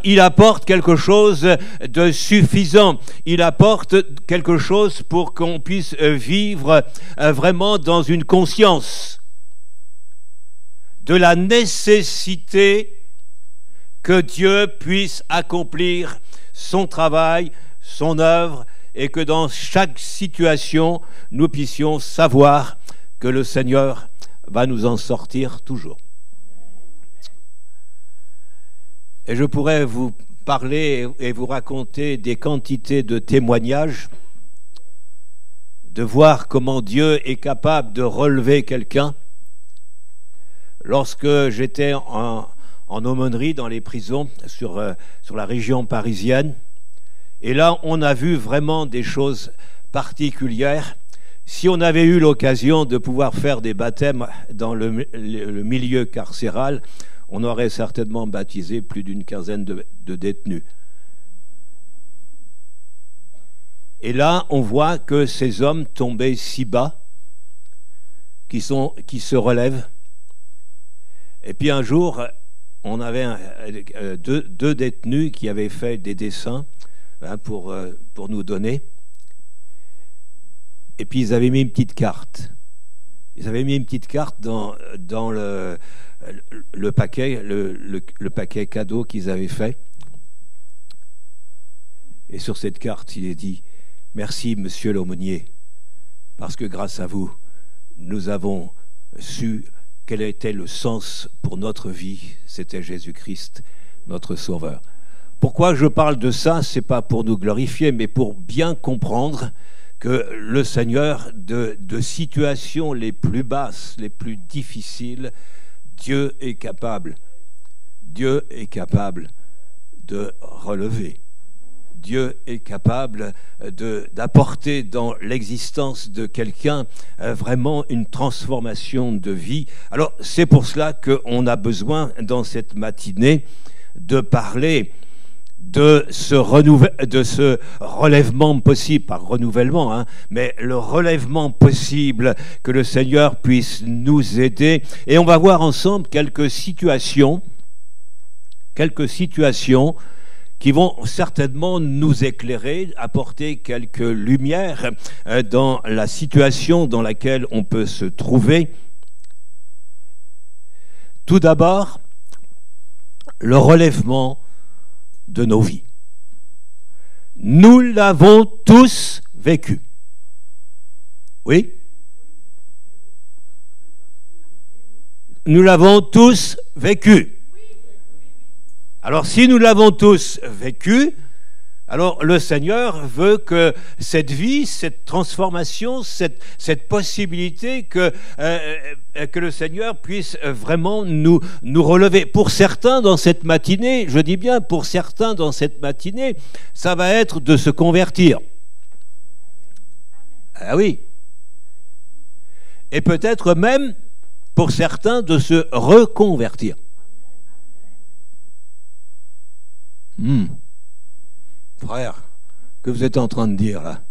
S8: Il apporte quelque chose de suffisant. Il apporte quelque chose pour qu'on puisse vivre vraiment dans une conscience de la nécessité que Dieu puisse accomplir son travail, son œuvre, et que dans chaque situation, nous puissions savoir que le Seigneur va nous en sortir toujours. Et je pourrais vous parler et vous raconter des quantités de témoignages, de voir comment Dieu est capable de relever quelqu'un. Lorsque j'étais en aumônerie dans les prisons sur la région parisienne, et là on a vu vraiment des choses particulières. Si on avait eu l'occasion de pouvoir faire des baptêmes dans le milieu carcéral, on aurait certainement baptisé plus d'une quinzaine de détenus. Et là, on voit que ces hommes tombés si bas, qui se relèvent. Et puis un jour, on avait deux détenus qui avaient fait des dessins pour nous donner. Et puis ils avaient mis une petite carte. Ils avaient mis une petite carte dans le paquet cadeau qu'ils avaient fait. Et sur cette carte, il est dit « Merci, monsieur l'aumônier, parce que grâce à vous, nous avons su quel était le sens pour notre vie. C'était Jésus-Christ, notre Sauveur. » Pourquoi je parle de ça? C'est pas pour nous glorifier, mais pour bien comprendre que le Seigneur, de situations les plus basses, les plus difficiles, Dieu est capable de relever. Dieu est capable d'apporter dans l'existence de quelqu'un vraiment une transformation de vie. Alors c'est pour cela qu'on a besoin dans cette matinée de parler de ce relèvement possible, pas renouvellement, mais le relèvement possible, que le Seigneur puisse nous aider. Et on va voir ensemble quelques situations qui vont certainement nous éclairer, apporter quelques lumières dans la situation dans laquelle on peut se trouver. Tout d'abord, le relèvement de nos vies. Nous l'avons tous vécu. Oui? Nous l'avons tous vécu. Alors si nous l'avons tous vécu, alors le Seigneur veut que cette vie, cette transformation, cette possibilité que le Seigneur puisse vraiment nous relever. Pour certains dans cette matinée, je dis bien pour certains dans cette matinée, ça va être de se convertir. Ah oui. Et peut-être même pour certains de se reconvertir. Frère, que vous êtes en train de dire là?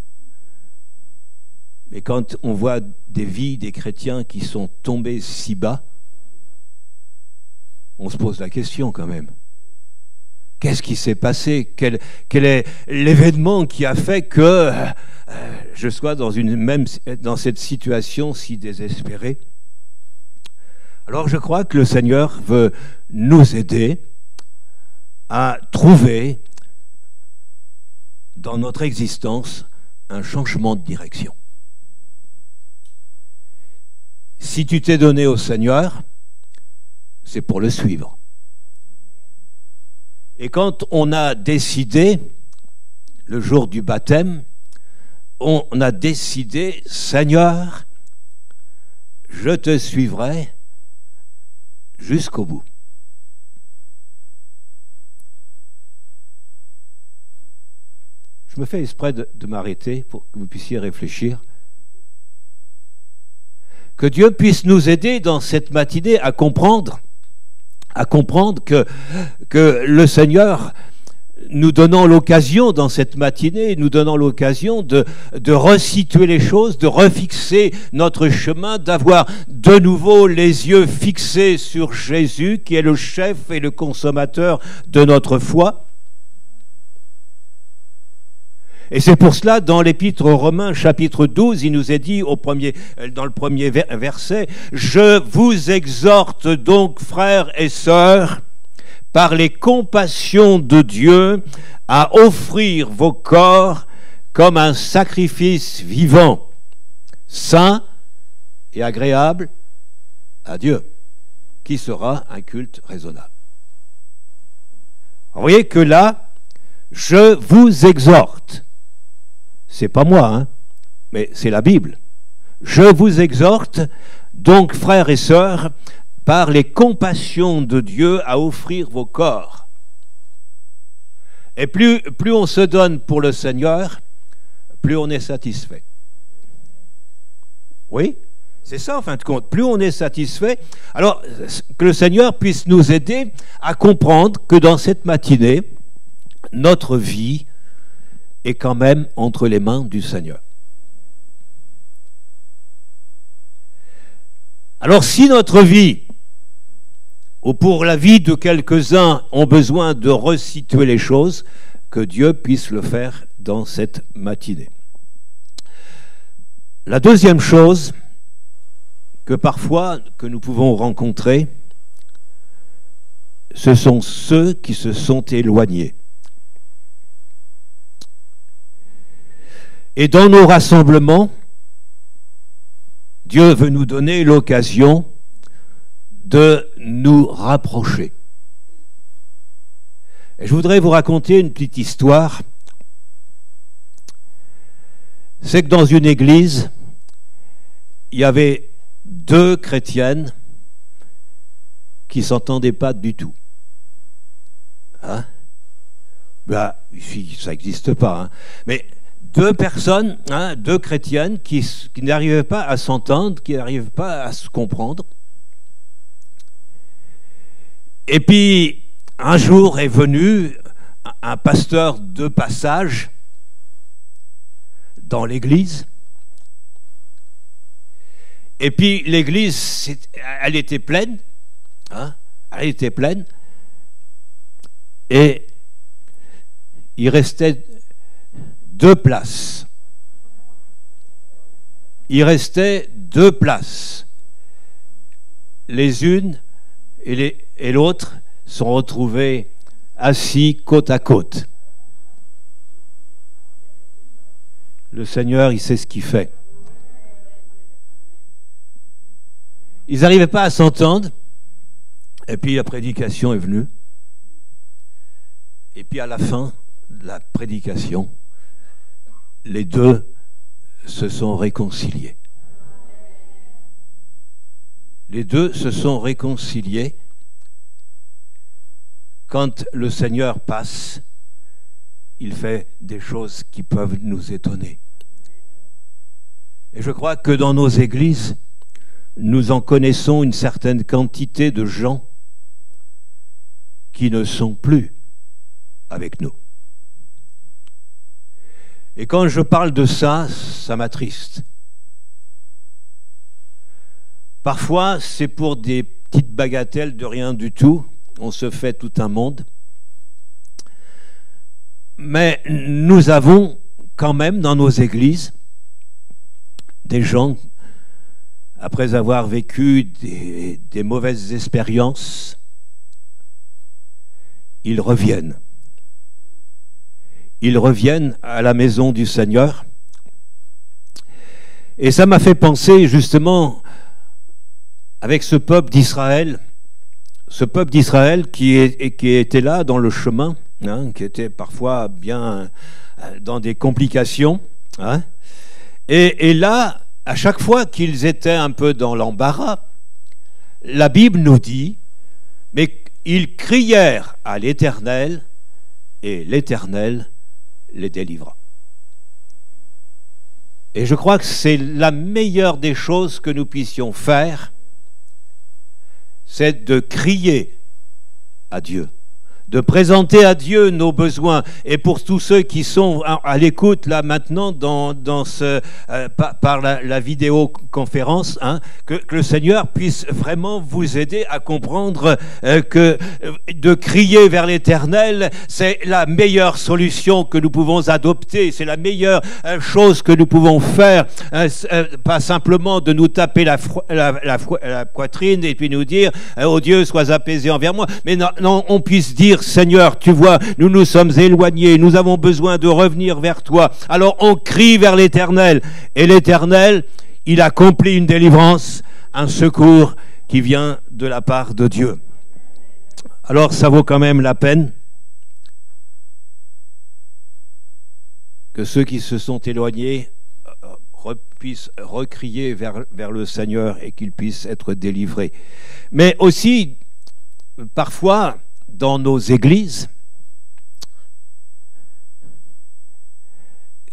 S8: Mais quand on voit des vies des chrétiens qui sont tombés si bas, on se pose la question quand même. Qu'est-ce qui s'est passé? Quel est l'événement qui a fait que je sois dans cette situation si désespérée? Alors je crois que le Seigneur veut nous aider à trouver dans notre existence un changement de direction. Si tu t'es donné au Seigneur, c'est pour le suivre. Et quand on a décidé, le jour du baptême, on a décidé, Seigneur, je te suivrai jusqu'au bout. Je me fais exprès de m'arrêter pour que vous puissiez réfléchir. Que Dieu puisse nous aider dans cette matinée à comprendre que le Seigneur nous donnant l'occasion, dans cette matinée, nous donnant l'occasion de resituer les choses, de refixer notre chemin, d'avoir de nouveau les yeux fixés sur Jésus, qui est le chef et le consommateur de notre foi. Et c'est pour cela, dans l'Épître aux Romains, chapitre 12, il nous est dit dans le premier verset, « Je vous exhorte donc, frères et sœurs, par les compassions de Dieu, à offrir vos corps comme un sacrifice vivant, saint et agréable à Dieu, qui sera un culte raisonnable. » Vous voyez que là, je vous exhorte. C'est pas moi, hein, mais c'est la Bible. Je vous exhorte, donc, frères et sœurs, par les compassions de Dieu, à offrir vos corps. Et plus on se donne pour le Seigneur, plus on est satisfait. Oui, c'est ça en fin de compte. Plus on est satisfait, alors que le Seigneur puisse nous aider à comprendre que dans cette matinée, notre vie est quand même entre les mains du Seigneur. Alors si notre vie, ou pour la vie de quelques-uns, ont besoin de resituer les choses, que Dieu puisse le faire dans cette matinée. La deuxième chose que parfois que nous pouvons rencontrer, ce sont ceux qui se sont éloignés. Et dans nos rassemblements, Dieu veut nous donner l'occasion de nous rapprocher. Et je voudrais vous raconter une petite histoire. C'est que dans une église, il y avait deux chrétiennes qui ne s'entendaient pas du tout. Hein? Ben, ici, ça n'existe pas. Hein? Mais deux personnes, hein, deux chrétiennes qui n'arrivaient pas à s'entendre, qui n'arrivaient pas à se comprendre. Et puis, un jour est venu un pasteur de passage dans l'église. Et puis, l'église, elle était pleine. Hein, elle était pleine. Et il restait deux places. Il restait deux places. Les unes et l'autre sont retrouvés assis côte à côte. Le Seigneur, il sait ce qu'il fait. Ils n'arrivaient pas à s'entendre. Et puis la prédication est venue. Et puis à la fin de la prédication, les deux se sont réconciliés. Les deux se sont réconciliés. Quand le Seigneur passe, il fait des choses qui peuvent nous étonner. Et je crois que dans nos églises, nous en connaissons une certaine quantité de gens qui ne sont plus avec nous. Et quand je parle de ça, ça m'attriste. Parfois, c'est pour des petites bagatelles de rien du tout. On se fait tout un monde. Mais nous avons quand même dans nos églises des gens, après avoir vécu des mauvaises expériences, ils reviennent. Ils reviennent à la maison du Seigneur. Et ça m'a fait penser justement avec ce peuple d'Israël qui était là dans le chemin, hein, qui était parfois bien dans des complications. Hein. Et là, à chaque fois qu'ils étaient un peu dans l'embarras, la Bible nous dit, mais ils crièrent à l'Éternel, et l'Éternel les délivra. Et je crois que c'est la meilleure des choses que nous puissions faire, c'est de crier à Dieu, de présenter à Dieu nos besoins. Et pour tous ceux qui sont à l'écoute là maintenant par la vidéoconférence, hein, que le Seigneur puisse vraiment vous aider à comprendre que de crier vers l'Éternel, c'est la meilleure solution que nous pouvons adopter, c'est la meilleure chose que nous pouvons faire, pas simplement de nous taper la poitrine et puis nous dire oh Dieu, sois apaisé envers moi, mais non, on puisse dire Seigneur, tu vois, nous nous sommes éloignés, nous avons besoin de revenir vers toi. Alors on crie vers l'Éternel, et l'Éternel, il accomplit une délivrance, un secours qui vient de la part de Dieu. Alors ça vaut quand même la peine que ceux qui se sont éloignés puissent recrier vers le Seigneur et qu'ils puissent être délivrés. Mais aussi, parfois, dans nos églises,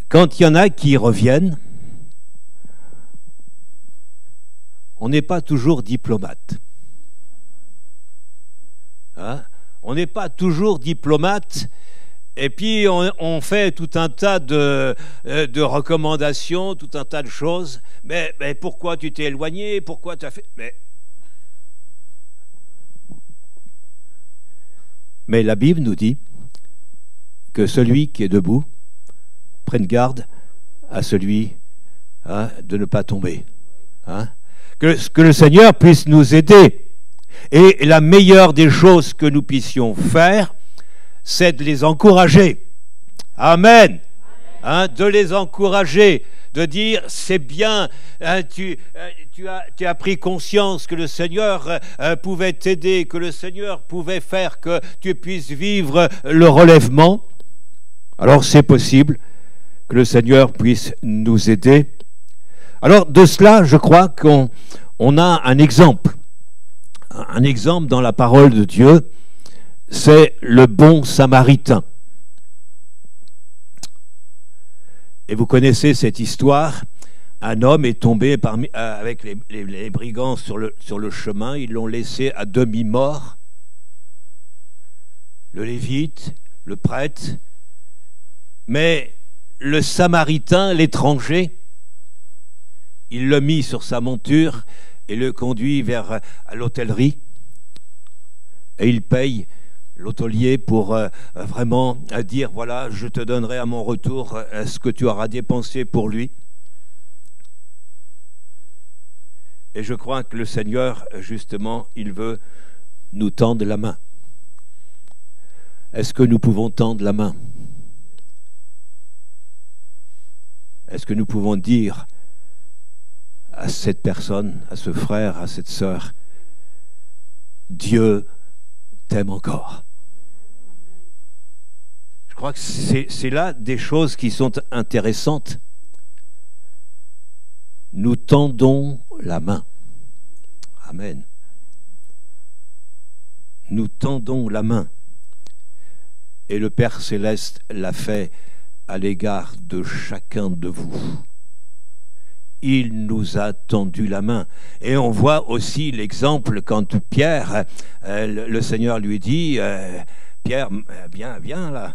S8: quand il y en a qui reviennent, on n'est pas toujours diplomate. Hein? On n'est pas toujours diplomate, et puis on fait tout un tas de recommandations, tout un tas de choses. Mais pourquoi tu t'es éloigné? Pourquoi tu as fait... Mais la Bible nous dit que celui qui est debout prenne garde à celui de ne pas tomber. Hein? Que le Seigneur puisse nous aider. Et la meilleure des choses que nous puissions faire, c'est de les encourager. Amen. Hein, de les encourager, de dire c'est bien, hein, tu as pris conscience que le Seigneur pouvait t'aider, que le Seigneur pouvait faire que tu puisses vivre le relèvement. Alors c'est possible que le Seigneur puisse nous aider. Alors de cela, je crois qu'on a un exemple. Un exemple dans la parole de Dieu, c'est le bon samaritain. Et vous connaissez cette histoire. Un homme est tombé avec les brigands sur le chemin. Ils l'ont laissé à demi-mort. Le lévite, le prêtre. Mais le samaritain, l'étranger, il l'a mis sur sa monture et le conduit vers l'hôtellerie. Et il paye l'hôtelier pour vraiment dire, voilà, je te donnerai à mon retour ce que tu auras dépensé pour lui. Et je crois que le Seigneur, justement, il veut nous tendre la main. Est-ce que nous pouvons tendre la main? Est-ce que nous pouvons dire à cette personne, à ce frère, à cette sœur, Dieu t'aime encore? Je crois que c'est là des choses qui sont intéressantes. Nous tendons la main. Amen. Nous tendons la main. Et le Père Céleste l'a fait à l'égard de chacun de vous. Il nous a tendu la main. Et on voit aussi l'exemple quand Pierre, le Seigneur lui dit, Pierre, viens là.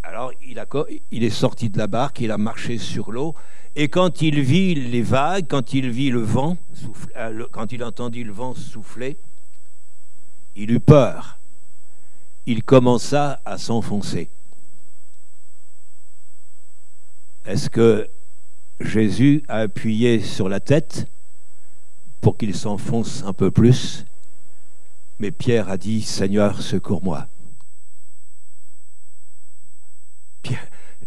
S8: Alors il est sorti de la barque, il a marché sur l'eau, et quand il vit les vagues, quand il vit le vent, quand il entendit le vent souffler, il eut peur. Il commença à s'enfoncer. Est-ce que Jésus a appuyé sur la tête pour qu'il s'enfonce un peu plus? Mais Pierre a dit, Seigneur, secours-moi.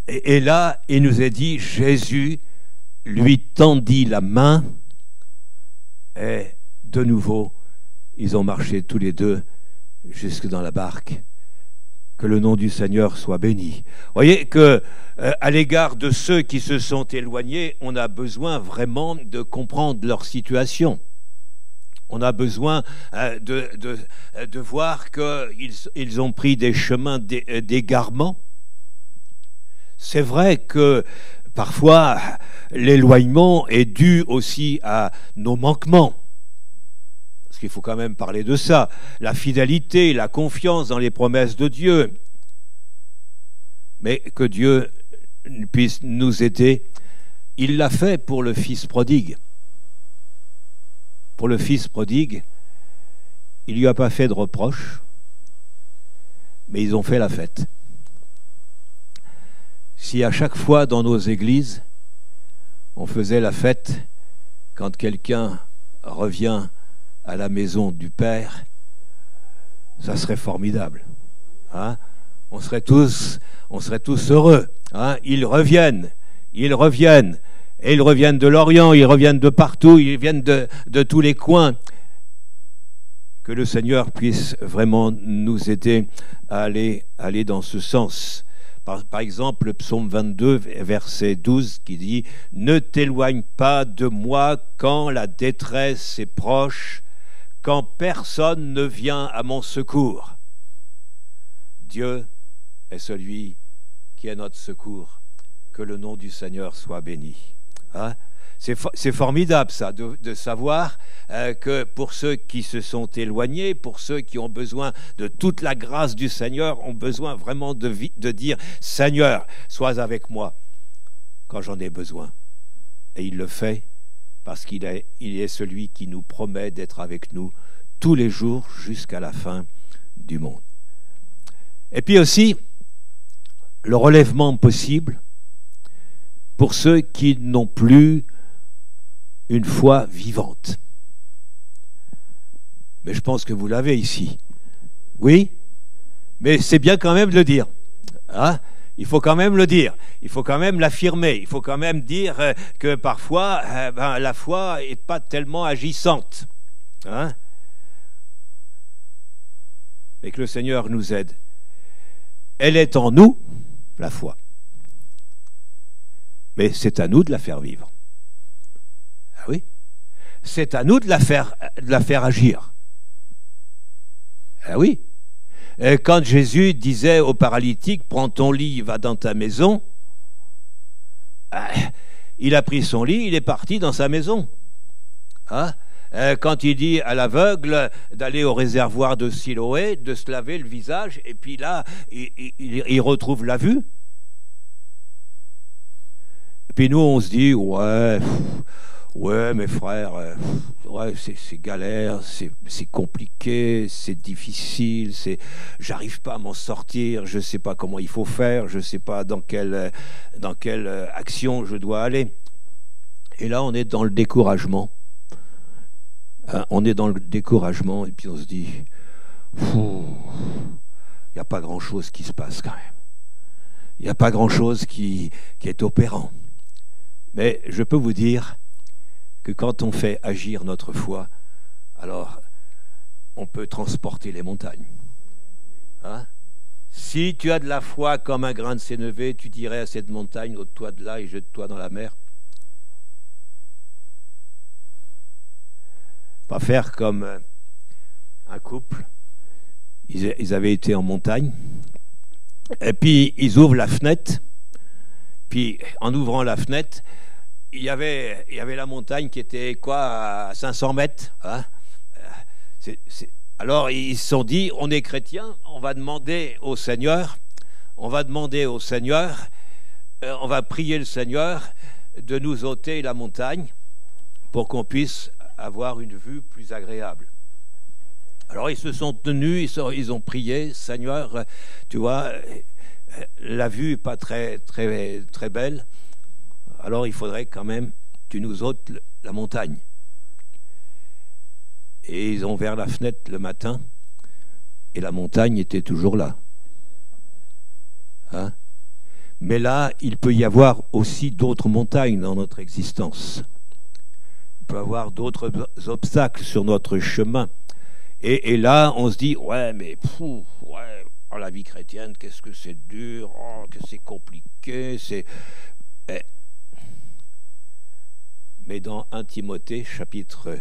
S8: Et là, il nous est dit, Jésus lui tendit la main et de nouveau, ils ont marché tous les deux jusque dans la barque. Que le nom du Seigneur soit béni. Vous voyez que à l'égard de ceux qui se sont éloignés, on a besoin vraiment de comprendre leur situation. On a besoin de voir qu'ils ont pris des chemins d'égarement. C'est vrai que parfois l'éloignement est dû aussi à nos manquements. parce qu'il faut quand même parler de ça, la fidélité, la confiance dans les promesses de Dieu. Mais que Dieu puisse nous aider. Il l'a fait pour le fils prodigue. Pour le fils prodigue, il ne lui a pas fait de reproches, mais ils ont fait la fête. Si à chaque fois dans nos églises, on faisait la fête quand quelqu'un revient à la maison du Père, ça serait formidable. Hein? On serait tous heureux. Hein? Ils reviennent, et ils reviennent de l'Orient, ils reviennent de partout, ils viennent de tous les coins. Que le Seigneur puisse vraiment nous aider à aller dans ce sens. Par exemple, le psaume 22, verset 12, qui dit « Ne t'éloigne pas de moi quand la détresse est proche, quand personne ne vient à mon secours. » Dieu est celui qui est notre secours. Que le nom du Seigneur soit béni. Hein? C'est formidable ça, de savoir que pour ceux qui se sont éloignés, pour ceux qui ont besoin de toute la grâce du Seigneur, ont besoin vraiment de dire « Seigneur, sois avec moi quand j'en ai besoin. » Et il le fait parce qu'il est celui qui nous promet d'être avec nous tous les jours jusqu'à la fin du monde. Et puis aussi, le relèvement possible pour ceux qui n'ont plus une foi vivante. Mais je pense que vous l'avez ici. Oui, mais c'est bien quand même de le dire. Hein? Il faut quand même le dire. Il faut quand même l'affirmer. Il faut quand même dire que parfois, la foi n'est pas tellement agissante. Hein? Mais que le Seigneur nous aide. Elle est en nous, la foi. Mais c'est à nous de la faire vivre. Ah oui, c'est à nous de la faire agir. Ah oui. Et quand Jésus disait au paralytique, prends ton lit, va dans ta maison, il a pris son lit, il est parti dans sa maison. Hein? Quand il dit à l'aveugle d'aller au réservoir de Siloé, de se laver le visage, et puis là, il retrouve la vue. Puis nous, on se dit, ouais, mes frères, ouais, c'est galère, c'est compliqué, c'est difficile, j'arrive pas à m'en sortir, je sais pas comment il faut faire, je sais pas dans quelle action je dois aller. Et là, on est dans le découragement. On est dans le découragement, et puis on se dit, il n'y a pas grand-chose qui se passe quand même. Il n'y a pas grand-chose qui est opérant. Mais je peux vous dire que quand on fait agir notre foi, alors on peut transporter les montagnes. Hein? Si tu as de la foi comme un grain de sénévé, tu dirais à cette montagne, ôte-toi de là et jette-toi dans la mer. Pas faire comme un couple. Ils avaient été en montagne, et puis ils ouvrent la fenêtre, puis en ouvrant la fenêtre, il y avait la montagne qui était quoi, à 500 mètres. Hein? Alors ils se sont dit, on est chrétiens, on va demander au Seigneur, on va prier le Seigneur de nous ôter la montagne pour qu'on puisse avoir une vue plus agréable. Alors ils se sont tenus, ils ont prié, Seigneur, tu vois, la vue n'est pas très belle, alors il faudrait quand même que tu nous ôtes la montagne. Et ils ont ouvert la fenêtre le matin, et la montagne était toujours là. Hein? Mais là, il peut y avoir aussi d'autres montagnes dans notre existence. Il peut y avoir d'autres obstacles sur notre chemin. Et là, on se dit, ouais, mais la vie chrétienne, qu'est-ce que c'est dur, que c'est compliqué, Mais dans 1 Timothée, chapitre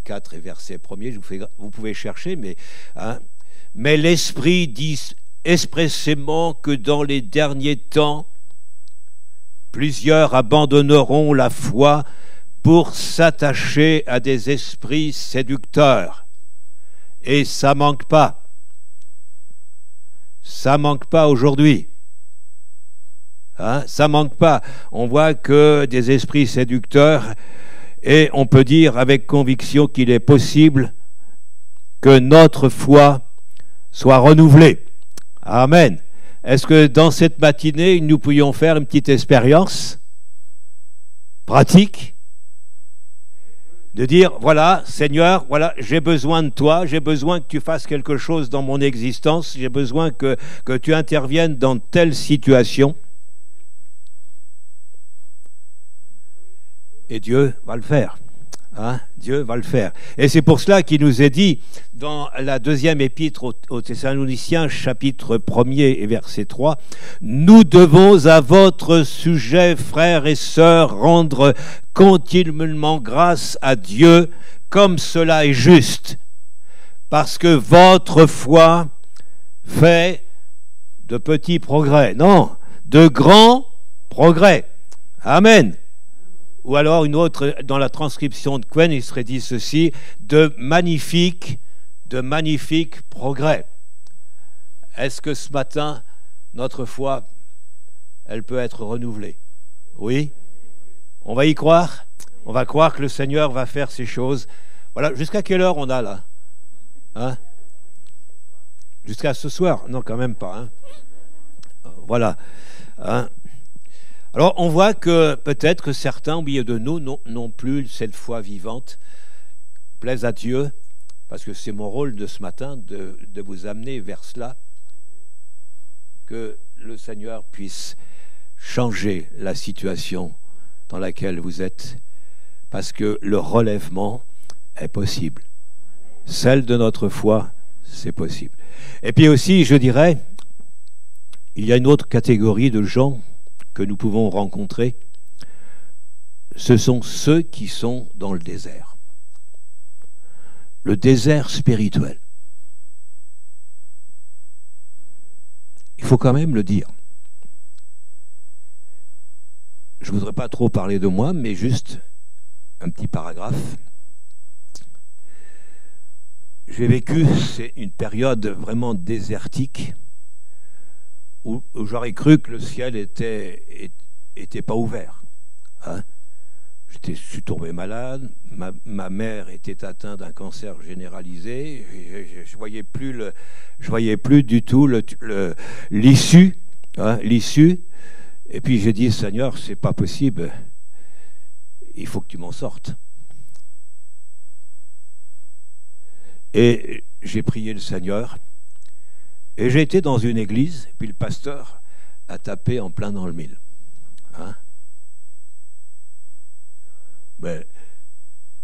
S8: 4 et verset 1er, vous pouvez chercher, mais l'Esprit dit expressément que dans les derniers temps, plusieurs abandonneront la foi pour s'attacher à des esprits séducteurs. Et ça manque pas. Ça manque pas aujourd'hui. Hein, ça manque pas. On voit que des esprits séducteurs, et on peut dire avec conviction qu'il est possible que notre foi soit renouvelée. Amen. Est-ce que dans cette matinée, nous pourrions faire une petite expérience pratique de dire, voilà, Seigneur, voilà, j'ai besoin de toi, j'ai besoin que tu fasses quelque chose dans mon existence, j'ai besoin que tu interviennes dans telle situation. Et Dieu va le faire. Hein? Dieu va le faire. Et c'est pour cela qu'il nous est dit dans la deuxième épître aux Thessaloniciens, chapitre 1er et verset 3, « Nous devons à votre sujet, frères et sœurs, rendre continuellement grâce à Dieu, comme cela est juste, parce que votre foi fait de petits progrès. » Non, de grands progrès. Amen. Ou alors une autre, dans la transcription de Quen, il serait dit ceci, de magnifiques progrès. Est-ce que ce matin, notre foi, elle peut être renouvelée? Oui? On va y croire? On va croire que le Seigneur va faire ces choses. Voilà, jusqu'à quelle heure on a là? Hein? Jusqu'à ce soir? Non, quand même pas. Hein? Voilà. Hein? Alors, on voit que peut-être que certains, au milieu de nous, n'ont plus cette foi vivante. Plaise à Dieu, parce que c'est mon rôle de ce matin de vous amener vers cela, que le Seigneur puisse changer la situation dans laquelle vous êtes, parce que le relèvement est possible. Celle de notre foi, c'est possible. Et puis aussi, je dirais, il y a une autre catégorie de gens que nous pouvons rencontrer, ce sont ceux qui sont dans le désert. Le désert spirituel. Il faut quand même le dire. Je ne voudrais pas trop parler de moi, mais juste un petit paragraphe. J'ai vécu une période vraiment désertique, où j'aurais cru que le ciel était pas ouvert. Hein? Je suis tombé malade, ma mère était atteinte d'un cancer généralisé, je voyais plus du tout l'issue, hein, l'issue. Et puis j'ai dit, Seigneur, c'est pas possible, il faut que tu m'en sortes. Et j'ai prié le Seigneur. Et j'ai été dans une église, et puis le pasteur a tapé en plein dans le mille. Hein? Mais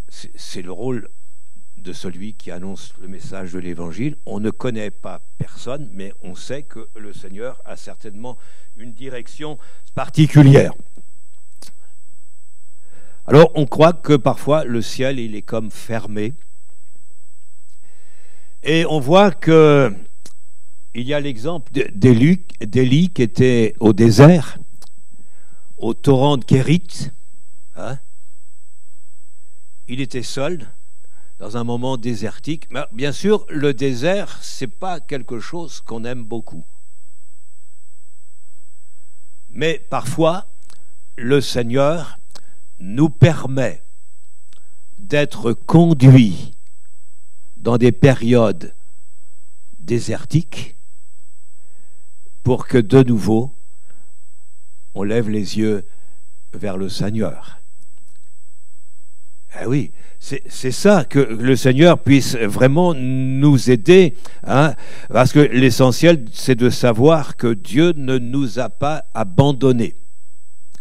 S8: c'est le rôle de celui qui annonce le message de l'Évangile. On ne connaît pas personne, mais on sait que le Seigneur a certainement une direction particulière. Alors, on croit que parfois le ciel, il est comme fermé. Et on voit que il y a l'exemple d'Élie qui était au désert, au torrent de Kérit. Hein? Il était seul, dans un moment désertique. Mais bien sûr, le désert, ce n'est pas quelque chose qu'on aime beaucoup. Mais parfois, le Seigneur nous permet d'être conduits dans des périodes désertiques, pour que de nouveau, on lève les yeux vers le Seigneur. Eh oui, c'est ça, que le Seigneur puisse vraiment nous aider, hein, parce que l'essentiel, c'est de savoir que Dieu ne nous a pas abandonnés.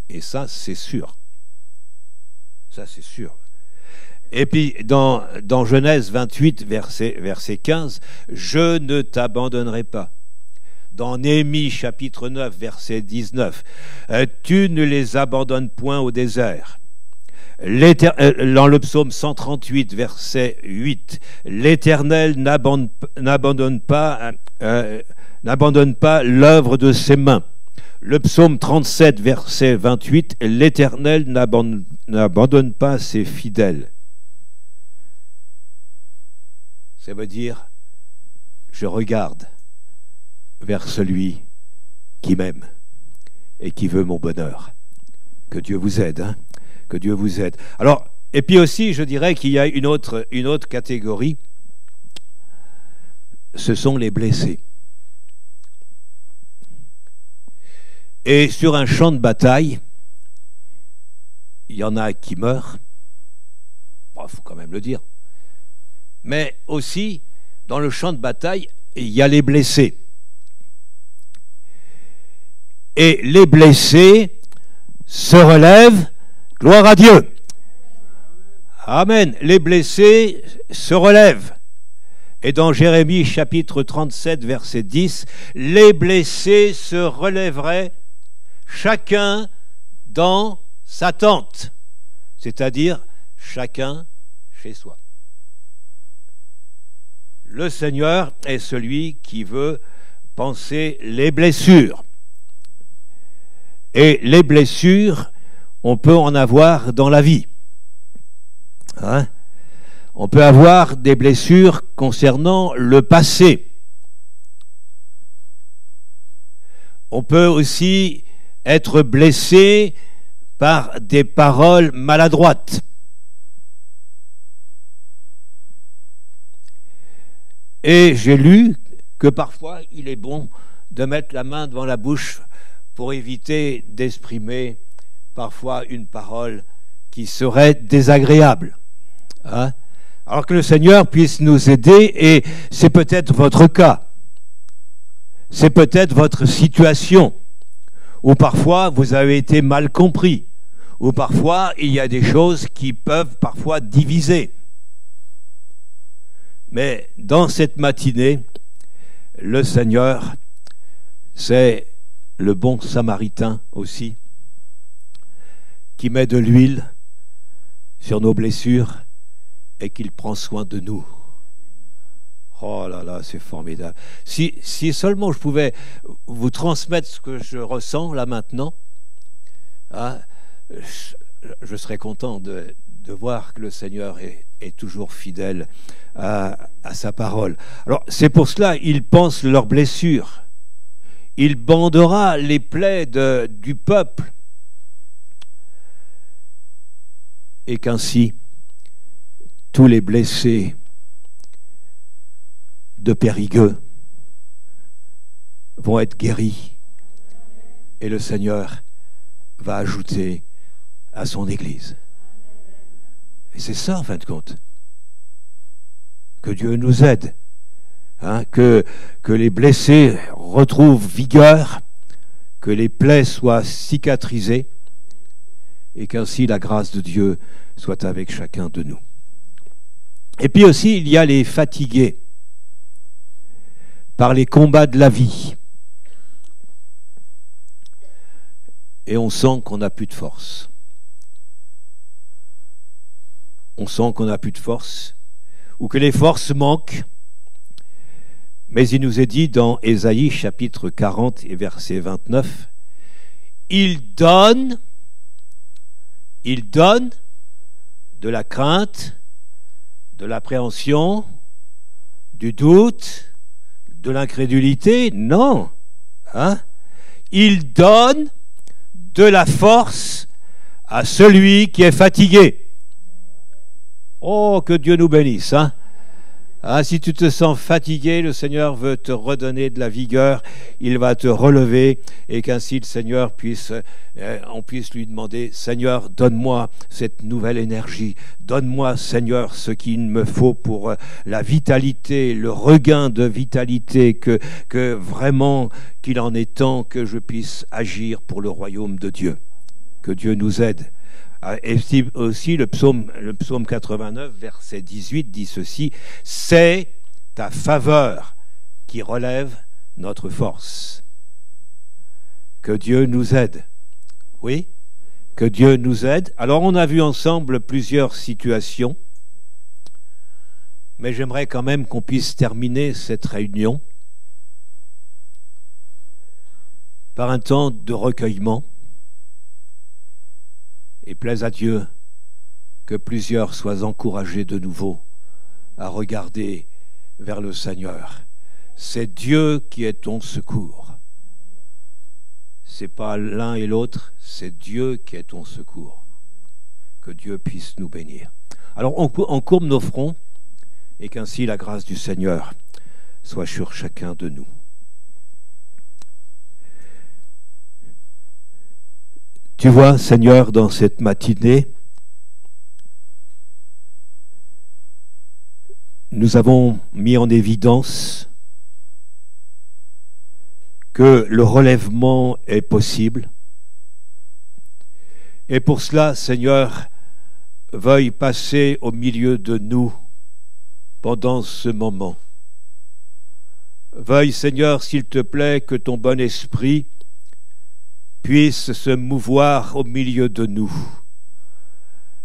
S8: Et ça, c'est sûr. Ça, c'est sûr. Et puis, dans Genèse 28, verset 15, « Je ne t'abandonnerai pas ». Dans Néhémie, chapitre 9, verset 19, « Tu ne les abandonnes point au désert ». Dans le psaume 138, verset 8, « L'Éternel n'abandonne pas l'œuvre de ses mains ». Le psaume 37, verset 28, « L'Éternel n'abandonne pas ses fidèles ». Ça veut dire, je regarde vers celui qui m'aime et qui veut mon bonheur. Que Dieu vous aide, hein? Que Dieu vous aide. Alors, et puis aussi, je dirais qu'il y a une autre catégorie, ce sont les blessés. Et sur un champ de bataille, il y en a qui meurent, il faut quand même le dire, mais aussi, dans le champ de bataille, il y a les blessés. Et les blessés se relèvent, gloire à Dieu. Amen. Les blessés se relèvent. Et dans Jérémie chapitre 37, verset 10, les blessés se relèveraient chacun dans sa tente, c'est-à-dire chacun chez soi. Le Seigneur est celui qui veut panser les blessures. Et les blessures, on peut en avoir dans la vie. Hein? On peut avoir des blessures concernant le passé. On peut aussi être blessé par des paroles maladroites. Et j'ai lu que parfois il est bon de mettre la main devant la bouche pour éviter d'exprimer parfois une parole qui serait désagréable. Hein? Alors que le Seigneur puisse nous aider, et c'est peut-être votre cas, c'est peut-être votre situation, où parfois vous avez été mal compris, où parfois il y a des choses qui peuvent parfois diviser. Mais dans cette matinée, le Seigneur, c'est le bon Samaritain aussi, qui met de l'huile sur nos blessures et qu'il prend soin de nous. Oh là là, c'est formidable. Si seulement je pouvais vous transmettre ce que je ressens là maintenant, hein, je serais content de voir que le Seigneur est toujours fidèle à sa parole. Alors c'est pour cela il pense leurs blessures. Il bandera les plaies du peuple, et qu'ainsi tous les blessés de Périgueux vont être guéris, et le Seigneur va ajouter à son Église. Et c'est ça, en fin de compte. Que Dieu nous aide, hein, que les blessés retrouvent vigueur, que les plaies soient cicatrisées, et qu'ainsi la grâce de Dieu soit avec chacun de nous. Et puis aussi, il y a les fatigués par les combats de la vie. Et on sent qu'on n'a plus de force. On sent qu'on n'a plus de force, ou que les forces manquent. Mais il nous est dit dans Ésaïe chapitre 40 et verset 29, il donne de la crainte, de l'appréhension, du doute, de l'incrédulité. Non, hein? Il donne de la force à celui qui est fatigué. Oh, que Dieu nous bénisse, hein? Ah, si tu te sens fatigué, le Seigneur veut te redonner de la vigueur, il va te relever, et qu'ainsi le Seigneur on puisse lui demander, Seigneur, donne-moi cette nouvelle énergie, donne-moi, Seigneur, ce qu'il me faut pour la vitalité, le regain de vitalité, que vraiment qu'il en est temps que je puisse agir pour le royaume de Dieu. Que Dieu nous aide. Et aussi le psaume 89, verset 18, dit ceci, « C'est ta faveur qui relève notre force. » Que Dieu nous aide. Oui, que Dieu nous aide. Alors on a vu ensemble plusieurs situations, mais j'aimerais quand même qu'on puisse terminer cette réunion par un temps de recueillement. Et plaise à Dieu que plusieurs soient encouragés de nouveau à regarder vers le Seigneur. C'est Dieu qui est ton secours. C'est pas l'un et l'autre, c'est Dieu qui est ton secours. Que Dieu puisse nous bénir. Alors on courbe nos fronts et qu'ainsi la grâce du Seigneur soit sur chacun de nous. Tu vois, Seigneur, dans cette matinée, nous avons mis en évidence que le relèvement est possible. Et pour cela, Seigneur, veuille passer au milieu de nous pendant ce moment. Veuille, Seigneur, s'il te plaît, que ton bon esprit puisse se mouvoir au milieu de nous.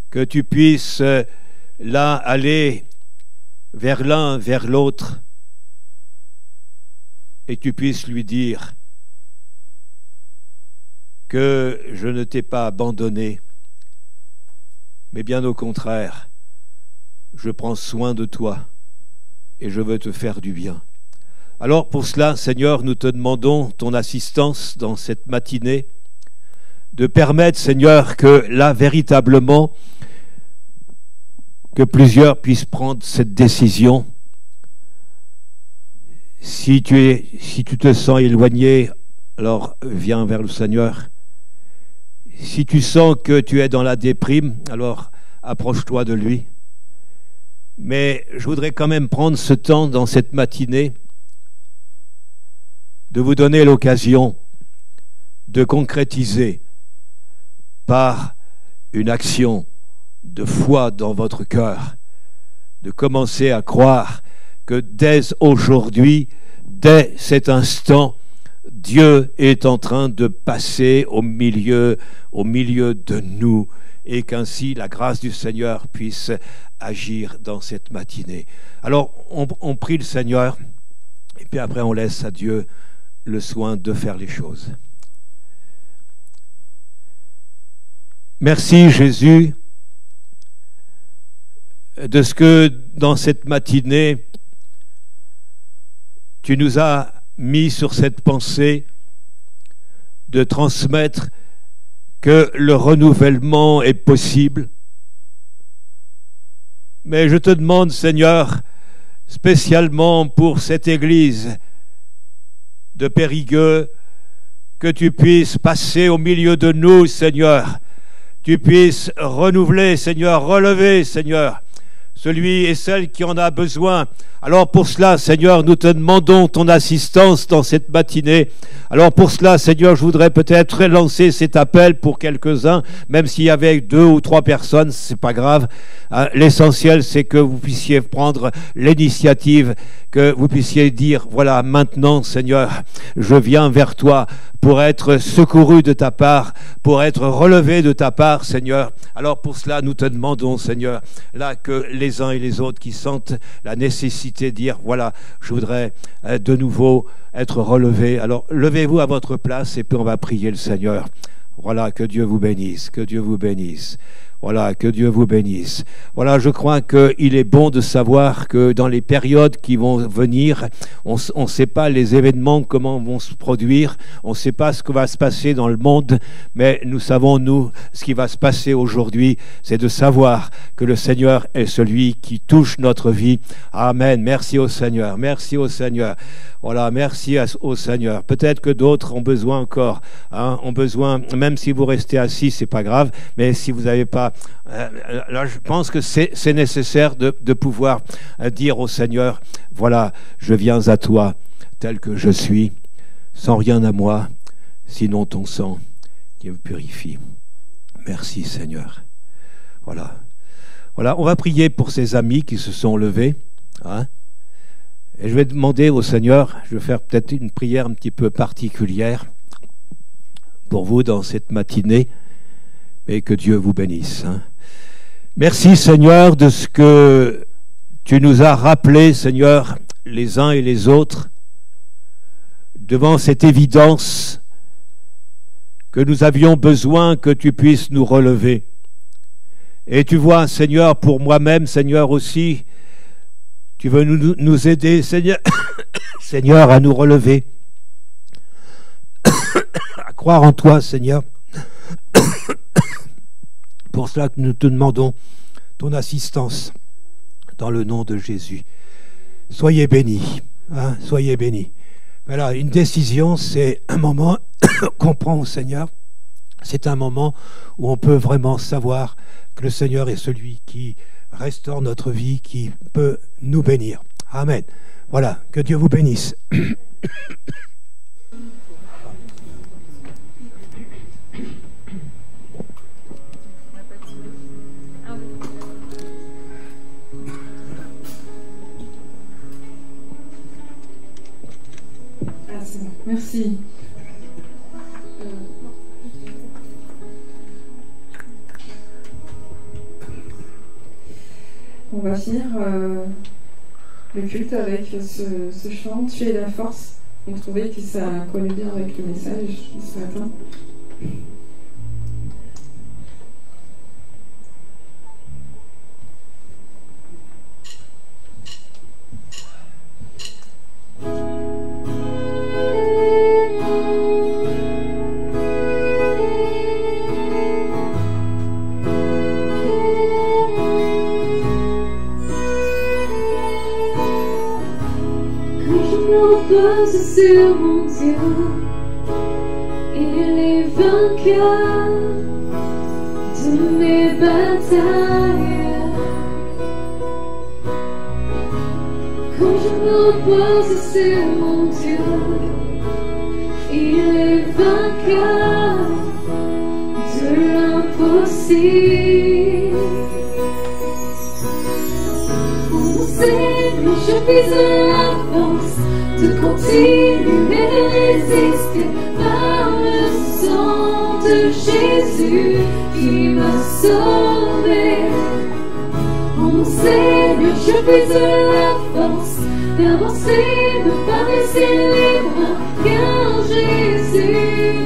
S8: Que tu puisses là aller vers l'un, vers l'autre, et tu puisses lui dire que je ne t'ai pas abandonné, mais bien au contraire, je prends soin de toi et je veux te faire du bien. Alors pour cela, Seigneur, nous te demandons ton assistance dans cette matinée, de permettre, Seigneur, que là, véritablement, que plusieurs puissent prendre cette décision. Si tu te sens éloigné, alors viens vers le Seigneur. Si tu sens que tu es dans la déprime, alors approche-toi de lui. Mais je voudrais quand même prendre ce temps dans cette matinée de vous donner l'occasion de concrétiser par une action de foi dans votre cœur, de commencer à croire que dès aujourd'hui, dès cet instant, Dieu est en train de passer au milieu de nous et qu'ainsi la grâce du Seigneur puisse agir dans cette matinée. Alors, on prie le Seigneur et puis après on laisse à Dieu le soin de faire les choses. Merci Jésus de ce que dans cette matinée, tu nous as mis sur cette pensée de transmettre que le renouvellement est possible. Mais je te demande, Seigneur, spécialement pour cette église de Périgueux, que tu puisses passer au milieu de nous, Seigneur. Tu puisses renouveler, Seigneur, relever, Seigneur, celui et celle qui en a besoin. Alors pour cela, Seigneur, nous te demandons ton assistance dans cette matinée. Alors pour cela, Seigneur, je voudrais peut-être lancer cet appel pour quelques-uns, même s'il y avait 2 ou 3 personnes, c'est pas grave. L'essentiel, c'est que vous puissiez prendre l'initiative, que vous puissiez dire, voilà, maintenant, Seigneur, je viens vers toi pour être secouru de ta part, pour être relevé de ta part, Seigneur. Alors pour cela, nous te demandons, Seigneur, là que les uns et les autres qui sentent la nécessité de dire, voilà, je voudrais de nouveau être relevé. Alors levez-vous à votre place et puis on va prier le Seigneur. Voilà, que Dieu vous bénisse, que Dieu vous bénisse. Voilà, que Dieu vous bénisse. Voilà, je crois qu'il est bon de savoir que dans les périodes qui vont venir, on ne sait pas les événements, comment vont se produire, on ne sait pas ce que va se passer dans le monde, mais nous savons, nous, ce qui va se passer aujourd'hui, c'est de savoir que le Seigneur est celui qui touche notre vie. Amen. Merci au Seigneur. Merci au Seigneur. Voilà, merci au Seigneur. Peut-être que d'autres ont besoin encore, ont besoin, même si vous restez assis, c'est pas grave, mais si vous n'avez pas, là je pense que c'est nécessaire de pouvoir dire au Seigneur, voilà, je viens à toi tel que je suis, sans rien à moi, sinon ton sang qui me purifie. Merci Seigneur. Voilà. Voilà, on va prier pour ces amis qui se sont levés, Et je vais demander au Seigneur, je vais faire peut-être une prière un petit peu particulière pour vous dans cette matinée, mais que Dieu vous bénisse. Merci Seigneur de ce que tu nous as rappelé, Seigneur, les uns et les autres, devant cette évidence que nous avions besoin que tu puisses nous relever. Et tu vois, Seigneur, pour moi-même, Seigneur aussi, Tu veux nous aider, Seigneur, Seigneur, à nous relever, à croire en toi, Seigneur. Pour cela que nous te demandons ton assistance dans le nom de Jésus. Soyez bénis, hein, soyez bénis. Voilà, une décision, c'est un moment qu'on prend au Seigneur. C'est un moment où on peut vraiment savoir que le Seigneur est celui qui restaure notre vie, qui peut nous bénir. Amen. Voilà, que Dieu vous bénisse.
S1: Ah, c'est bon. Merci. On va finir le culte avec ce chant « Tu es la force ». On trouvait que ça collait bien avec le message de ce matin.
S3: Sur mon Dieu, il est vainqueur de mes batailles. Quand je me repose sur mon Dieu, il est vainqueur de l'impossible. Mon Seigneur, je puise la force de continuer de résister par le sang de Jésus qui m'a sauvé. Oh mon Seigneur, je puise la force d'avancer, de pas baisser les bras, car Jésus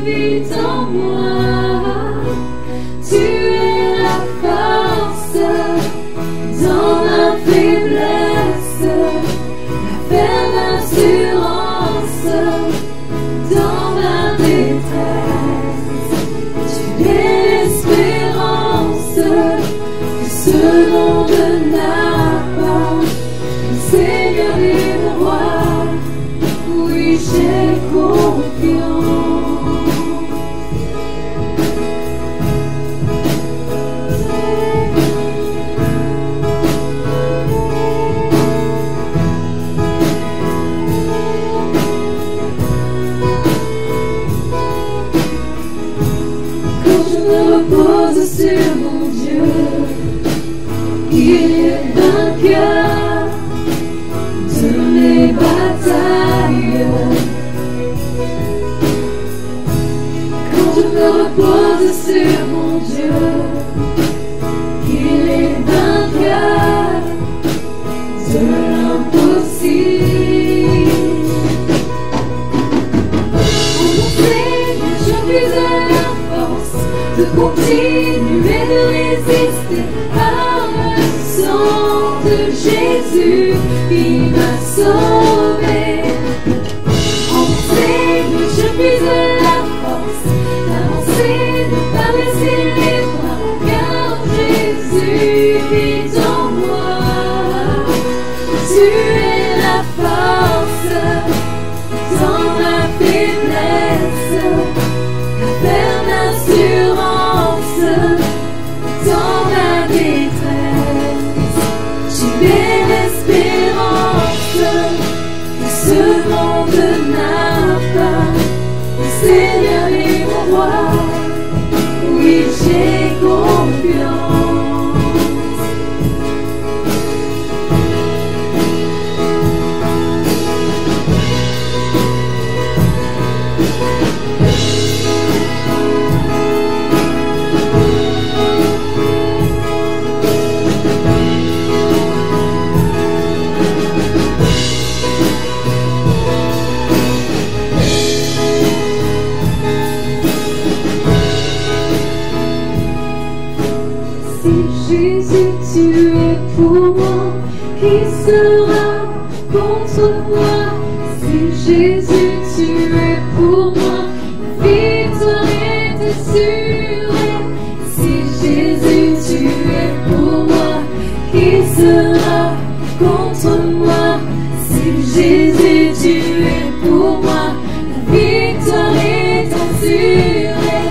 S3: vit en moi. Tu es la force dans ma faiblesse, la ferme assurance dans ma détresse. Tu es l'espérance que ce monde n'a pas. Mon Seigneur est mon roi, oui j'ai confiance. Repose sur mon Dieu, il est vainqueur de mes batailles. Quand je me repose sur mon Dieu, il est vainqueur de l'impossible. Oh mon Seigneur, je puise la force de continuer de résister par le sang de Jésus qui m'a sauvé. En mon Seigneur, je puise la force d'avancer, de pas baisser les bras, car Jésus vit en moi. Tu es la force dans ma faiblesse, la ferme assurance dans ma détresse. Tu es l'espérance que ce monde n'a pas. Le Seigneur est mon roi, oui j'ai confiance. sera contre moi? Si Jésus, tu es pour moi, ma victoire est assurée. Si Jésus, tu es pour moi, qui sera contre moi? Si Jésus, tu es pour moi, la victoire est assurée.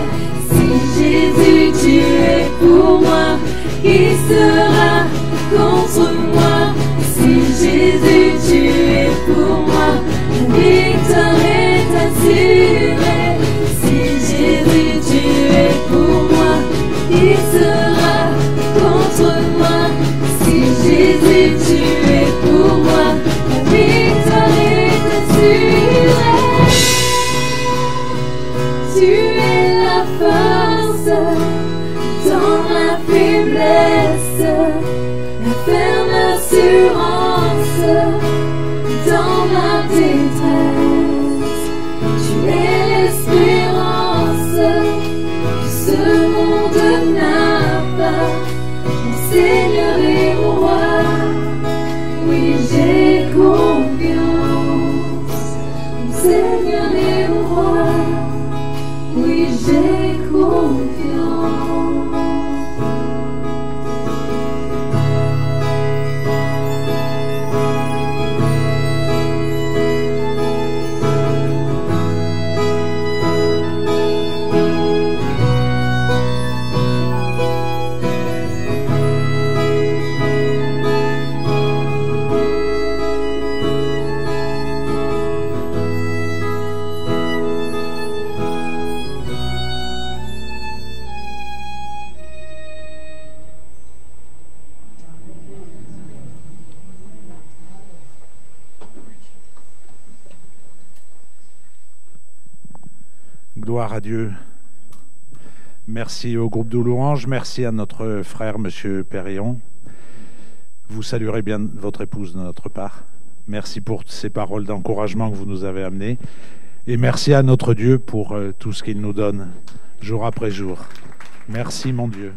S3: Si Jésus, tu es pour moi, qui sera contre moi? Si Jésus, tu es pour moi, la victoire est assurée. Si Jésus, tu es pour moi, qui sera contre moi? Si Jésus, tu es pour moi, la victoire est assurée. Tu es la force dans la faiblesse, la ferme assurance dans ma détresse. Tu es l'espérance que ce monde n'a pas. Mon Seigneur et mon roi, oui j'ai confiance. Mon Seigneur et mon roi, oui j'ai confiance.
S7: Gloire à Dieu. Merci au groupe de louanges, merci à notre frère Monsieur Périllon. Vous saluerez bien votre épouse de notre part. Merci pour ces paroles d'encouragement que vous nous avez amenées. Et merci à notre Dieu pour tout ce qu'il nous donne, jour après jour. Merci mon Dieu.